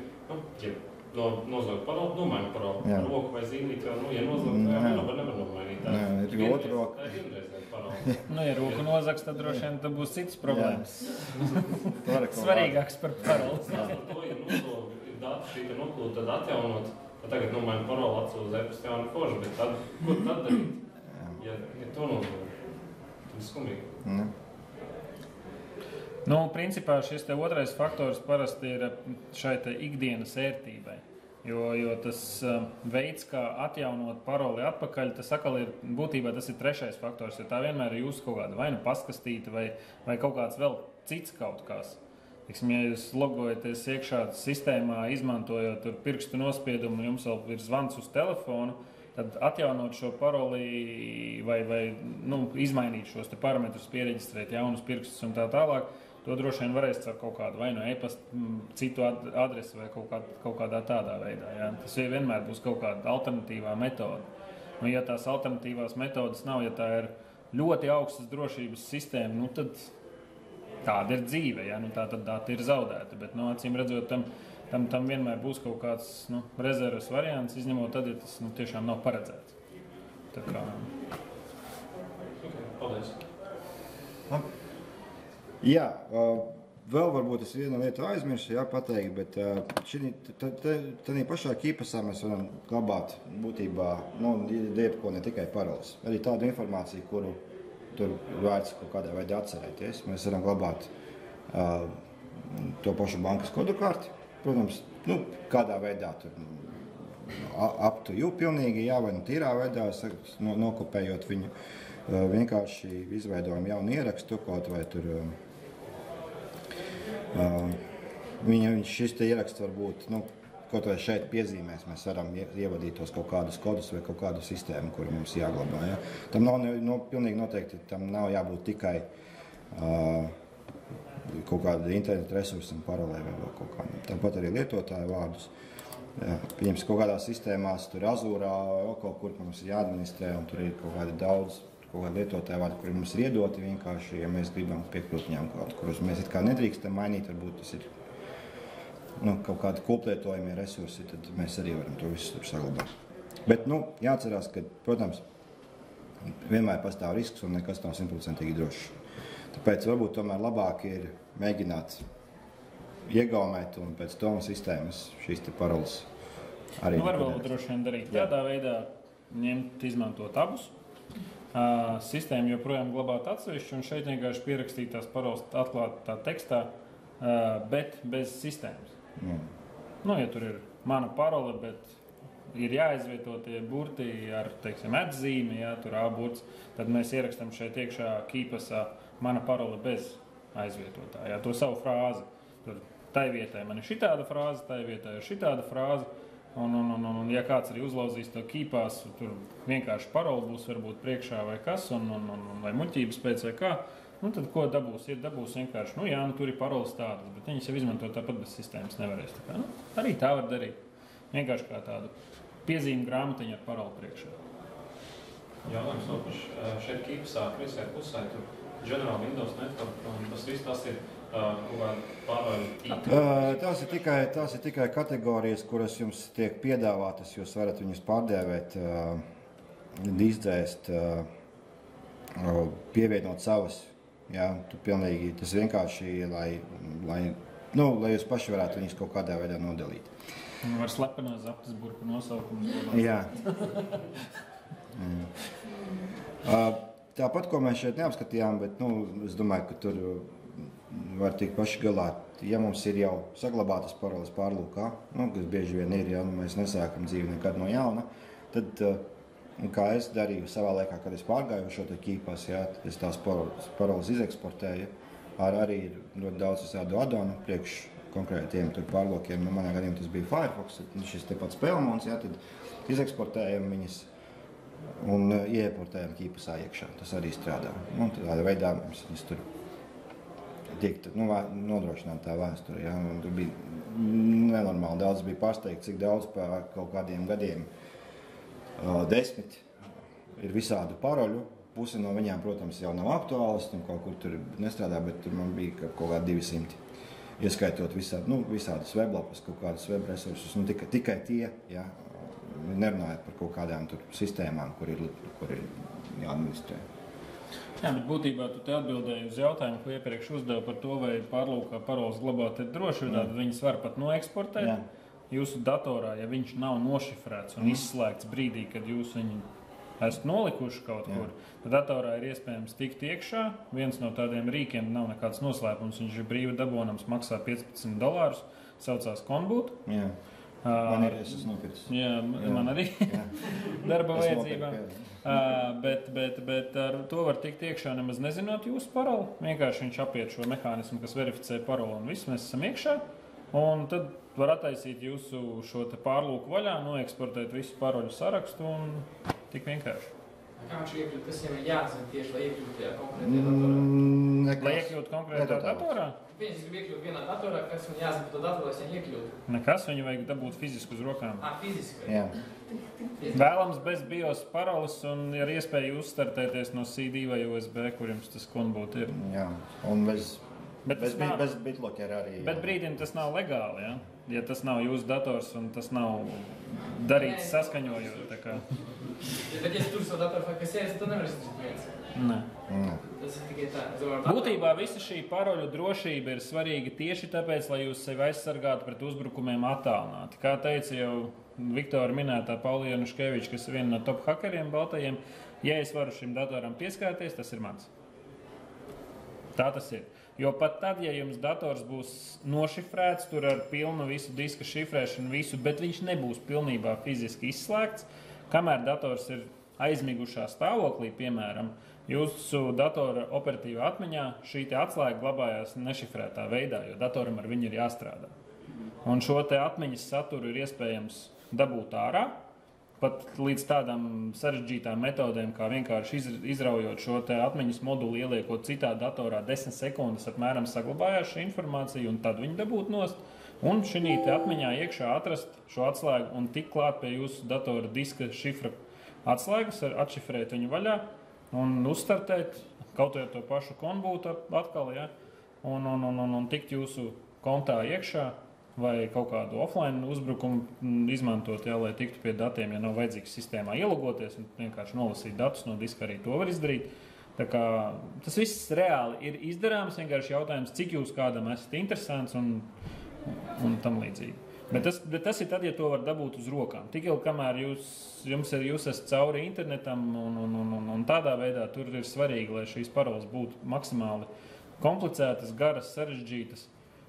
ja nozog paroli, nomaina paroli, roku vai zīmīt, ja nozog, nevar nomainīt. Ir otra roka. Tā ir vienreizēja paroli. Ja roku nozags, tad droši vien tad būs citas problēmas. Svarīgāks par paroli. To, ja nozog datu šī te noklūda, tad atjaunot, tagad nomaina paroli atsūz e-pasta jaunu foršu, bet tad, ko tad darīt? Ja to nozog, tad ir skumīgi. Principā šis te otrais faktors parasti ir šai te ikdienas ērtībai. Jo tas veids, kā atjaunot paroli atpakaļ, tas atkal ir, būtībā tas ir trešais faktors, jo tā vienmēr ir jūsu kaut kāda vai paskastīta vai kaut kāds vēl cits kaut kāds. Ja jūs logojaties iekšā sistēmā, izmantojot pirkstu nospiedumu, jums vēl ir zvans uz telefonu, tad atjaunot šo paroli vai izmainīt šos te parametrus, piereģistrēt jaunus pirkstus un tā tālāk, to droši vien varēs ar kaut kādu vai no e-pasta citu adresi vai kaut kādā tādā veidā. Ja? Tas vienmēr būs kaut kāda alternatīvā metode. Ja tās alternatīvās metodas nav, ja tā ir ļoti augstas drošības sistēma, tad tāda ir dzīve, ja? Tad dati ir zaudēti, bet acīm redzot, tam vienmēr būs kaut kāds rezerves variants, izņemot tad, ja tas tiešām nav paredzēts. Tā kā... Paldies. Jā, vēl varbūt es vienu lietu aizmirsu, pateikt, bet tādā pašā kīpasā mēs varam glabāt būtībā, jebko ne tikai paroles. Arī tādu informāciju, kuru tur vērts kaut kādā veidā atcerēties. Mēs varam glabāt to pašu bankas kodu karti, protams, kādā veidā tur up to you pilnīgi, vai tīrā veidā, nokopējot viņu, vienkārši izveidojam jaunu ierakstu kaut vai tur. Šis te ieraksts var būt, kaut vai šeit piezīmēs, mēs varam ievadīt tos kaut kādus kodus vai kaut kādu sistēmu, kuru mums jāglabā. Ja? Tam nav pilnīgi noteikti, tam nav jābūt tikai kaut kāda interneta resursam, parolē vai vēl kaut kādam. Tāpat arī lietotāju vārdus. Pieņems kaut kādās sistēmās, tur Azūrā vai kaut kur mums ir jāadministrē, un tur ir kaut kādi daudz lietotāju vārdi, kuri mums ir iedoti vienkārši, ja mēs gribam piekļūt viņām kaut kurus mēs it kā nedrīkstam mainīt, varbūt tas ir kaut kādi koplietojumie resursi, tad mēs arī varam to visu tur saglabāt. Bet, jāatcerās, ka, protams, vienmēr pastāv risks un nekas nav 100% drošs. Tāpēc varbūt tomēr labāk ir mēģināt iegaumēt un pēc to sistēmas šīs te paroles arī. Varbūt droši vien darīt tādā veidā, izmantot abus. Sistēma joprojām glabāt atsevišķi un šeit vienkārši pierakstīt tās paroles atklātā tekstā, bet bez sistēmas. Ja tur ir mana parole, bet ir jāizvieto tie burti ar, atzīmi, tur A burts, tad mēs ierakstam šeit iekšā kīpasā mana parole bez aizvietotā, to savu frāzi. Tur tai vietai man ir šitāda frāze, tai vietai ir šitāda frāze. Un ja kāds arī uzlauzīs to kīpās, tur vienkārši paroli būs varbūt priekšā vai kas, vai muļķības pēc vai kā, tad ko dabūs? Dabūs vienkārši, tur ir paroles tādas, bet viņas jau izmanto tāpat bez sistēmas nevarēs. Tā kā, arī tā var darīt. Vienkārši kā tādu piezīmu grāmatiņu ar paroli priekšā. Jautājums vēl par šeit kīpasā, kreisajā pusē, tur General Windows Network, un tas viss tas ir Tās ir tikai kategorijas, kuras jums tiek piedāvātas, jūs varat viņus pārdēvēt, izdzēst, pievienot savas. Pilnīgi, tas vienkārši, lai jūs paši varētu viņus kaut kādā veidā nodalīt. Var slepenās aptisburku nosaukumus. Jā. Tāpat, ko mēs šeit neapskatījām, bet es domāju, ka tur var tikt paši galā, ja mums ir jau saglabātas paroles pārlūkā, kas bieži vien ir, mēs nesākam dzīvi nekad no jauna, tad, kā es darīju savā laikā, kad es pārgāju šo te kīpās, es tās paroles izeksportēju, arī ir ļoti daudz visādu addonu priekš konkrētiem tur pārlūkiem, manā gadījumā tas bija Firefox, šis te pats Pelmons, tad izeksportējam viņas un ieportējam kīpasā iekšā, tas arī strādā. Tādā veidā mums viņas tur tiek nodrošināt tā vēsture. Tur bija nenormāli daudz, bija pārsteigts, cik daudz par kaut kādiem gadiem 10 ir visādu paroļu. Pusi no viņām, protams, jau nav aktuālas, kaut kur tur nestrādā, bet tur man bija kaut kādi 200. Ieskaitot visādas weblapus, kaut kādus web resursus, tikai tie, nerunājot par kaut kādām tur sistēmām, kur ir jāadministrē. Jā, bet būtībā tu te atbildēji uz jautājumu, ko iepriekš uzdevu par to, vai pārlūkā paroles glabāt ir droši, tad viņas var pat noeksportēt jūsu datorā, ja viņš nav nošifrēts un izslēgts brīdī, kad jūs viņu esat nolikuši kaut kur. Tad datorā ir iespējams tikt iekšā, viens no tādiem rīkiem nav nekāds noslēpums, viņš ir brīvi dabonams, maksā $15, saucās Konbūt. Jā. Man ir, es esmu nopircis. Jā, man arī darba vajadzībām. Bet ar to var tikt iekšā nemaz nezinot jūsu paroli. Vienkārši viņš apiet šo mehānismu, kas verificē paroli un viss, mēs esam iekšā. Un tad var attaisīt jūsu šo te pārlūku vaļā, noeksportēt visu paroļu sarakstu un tik vienkārši. Kā viņš iekļūt, kas jau ir jāzina tieši, lai iekļūt tajā konkrētajā datorā? Lai iekļūt konkrētā datorā? Viņš grib iekļūt vienā datorā, kas man jāzina par to datoru, lai es viņu iekļūtu. Nekas, viņu vajag dabūt fiziski uz rokām. Fiziski? Jā. Vēlams bez BIOS paroles un ar iespēju uzstartēties no CD vai USB, kur jums tas konbūt ir. Jā, un bez BitLocker arī. Bet brīdim tas nav legāli, ja tas nav jūsu dators un tas nav darīts saskaņojot. Bet, ja tur savu datoru vai kas ieras, tad nevar izdarīt viens. Nē. Tas ir tikai tā. Būtībā visa šī paroļu drošība ir svarīga tieši tāpēc, lai jūs sevi aizsargātu pret uzbrukumiem attālināti. Kā teica jau Viktora minētā Paula Januškeviča, kas ir viena no top hakeriem baltajiem, ja es varu šim datoram pieskārties, tas ir mans. Tā tas ir. Jo pat tad, ja jums dators būs nošifrēts, tur ar pilnu visu diska šifrēšanu, visu, bet viņš nebūs pilnībā fiziski izslēgts, kamēr dators ir aizmigušā stāvoklī, piemēram, jūsu datora operatīvā atmiņā šī te atslēga glabājās nešifrētā veidā, jo datoram ar viņu ir jāstrādā. Un šo te atmiņas saturu ir iespējams dabūt ārā, pat līdz tādām sarežģītām metodēm, kā vienkārši izraujot šo te atmiņas moduli, ieliekot citā datorā 10 sekundes apmēram saglabājās šī informācija un tad viņi dabūt nost. Un šī te atmiņā iekšā atrast šo atslēgu un tik klāt pie jūsu datora diska šifra atslēgas, atšifrēt viņu vaļā un uzstartēt, kaut vai to pašu konbūtu atkal, ja? un tikt jūsu kontā iekšā vai kaut kādu offline uzbrukumu izmantot, ja, lai tiktu pie datiem, ja nav vajadzīgs sistēmā ielogoties un vienkārši nolasīt datus no diska, arī to var izdarīt. Tā kā tas viss reāli ir izdarāms, vienkārši jautājums, cik jūs kādam esat interesants un tam līdzīgi. Bet tas ir tad, ja to var dabūt uz rokām. Tik jau, kamēr jūs esat cauri internetam un tādā veidā, tur ir svarīgi, lai šīs paroles būtu maksimāli komplicētas, garas, sarežģītas.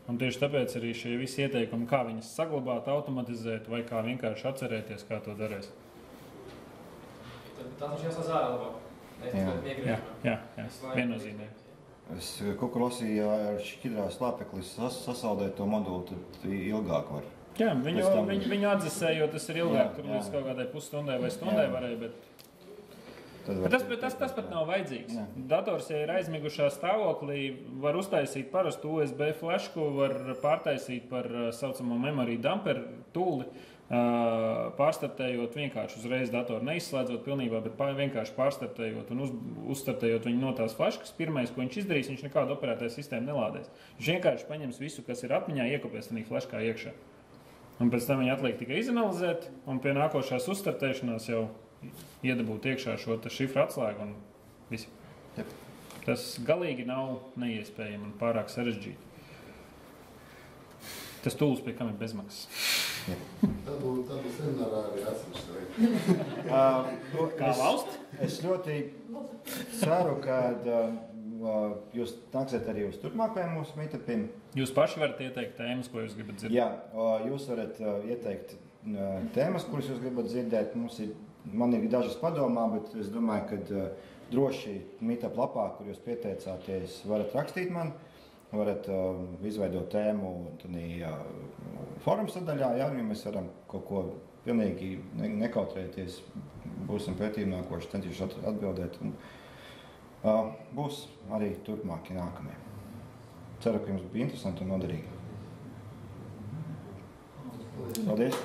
Un tieši tāpēc arī šie visi ieteikumi, kā viņas saglabāt, automatizēt vai kā vienkārši atcerēties, kā to darēs. Tad tas jāsās ārā labāk. Jā, viennozīmīgi. Es kaut ko lasīju, ar šķidrā slāpeklis sasaldēt to modulu, tad ilgāk var. Jā, viņu atdzesē, jo tas ir ilgāk, tur līdz kaut kādai pusstundai vai stundai varēja, bet tas pat nav vajadzīgs. Jā. Dators, ja ir aizmigušā stāvoklī, var uztaisīt parastu USB flešku, var pārtaisīt par saucamo memory dumper tūli, pārstartējot vienkārši uzreiz datoru neizslēdzot pilnībā, bet vienkārši pārstartējot un uzstartējot viņu no tās fleškas. Pirmais, ko viņš izdarīs, viņš nekādu operētāju sistēmu nelādēs. Viņš vienkārši paņems visu, kas ir atmiņā, iekopēs tādā fleškā iekšā. Un pēc tam viņi atliek tikai izanalizēt, un pie nākošās uzstartēšanās jau iedabūt iekšā šo šifru atslēgu un visi. Jep. Tas galīgi nav neiespējami un pārāk sarežģīti. Tas tūls pie kam ir bezmaksas. Tad būs seminārā arī atsevišķi. Kā valsts? Es ļoti ceru, ka jūs nāksiet arī uz turpmākajiem mūsu meetupiem. Jūs paši varat ieteikt tēmas, ko jūs gribat dzirdēt? Jā, jūs varat ieteikt tēmas, kuras jūs gribat dzirdēt. Man ir dažas padomā, bet es domāju, ka droši meetup lapā, kur jūs pieteicāties, varat rakstīt man, varat izveidot tēmu forum sadaļā, ja mēs varam kaut ko pilnīgi nekautrēties, būsim pētījumi nākoši, centīšu atbildēt. Un, būs arī turpmāki nākamie. Ceru, ka jums bija interesanti un noderīgi. Paldies!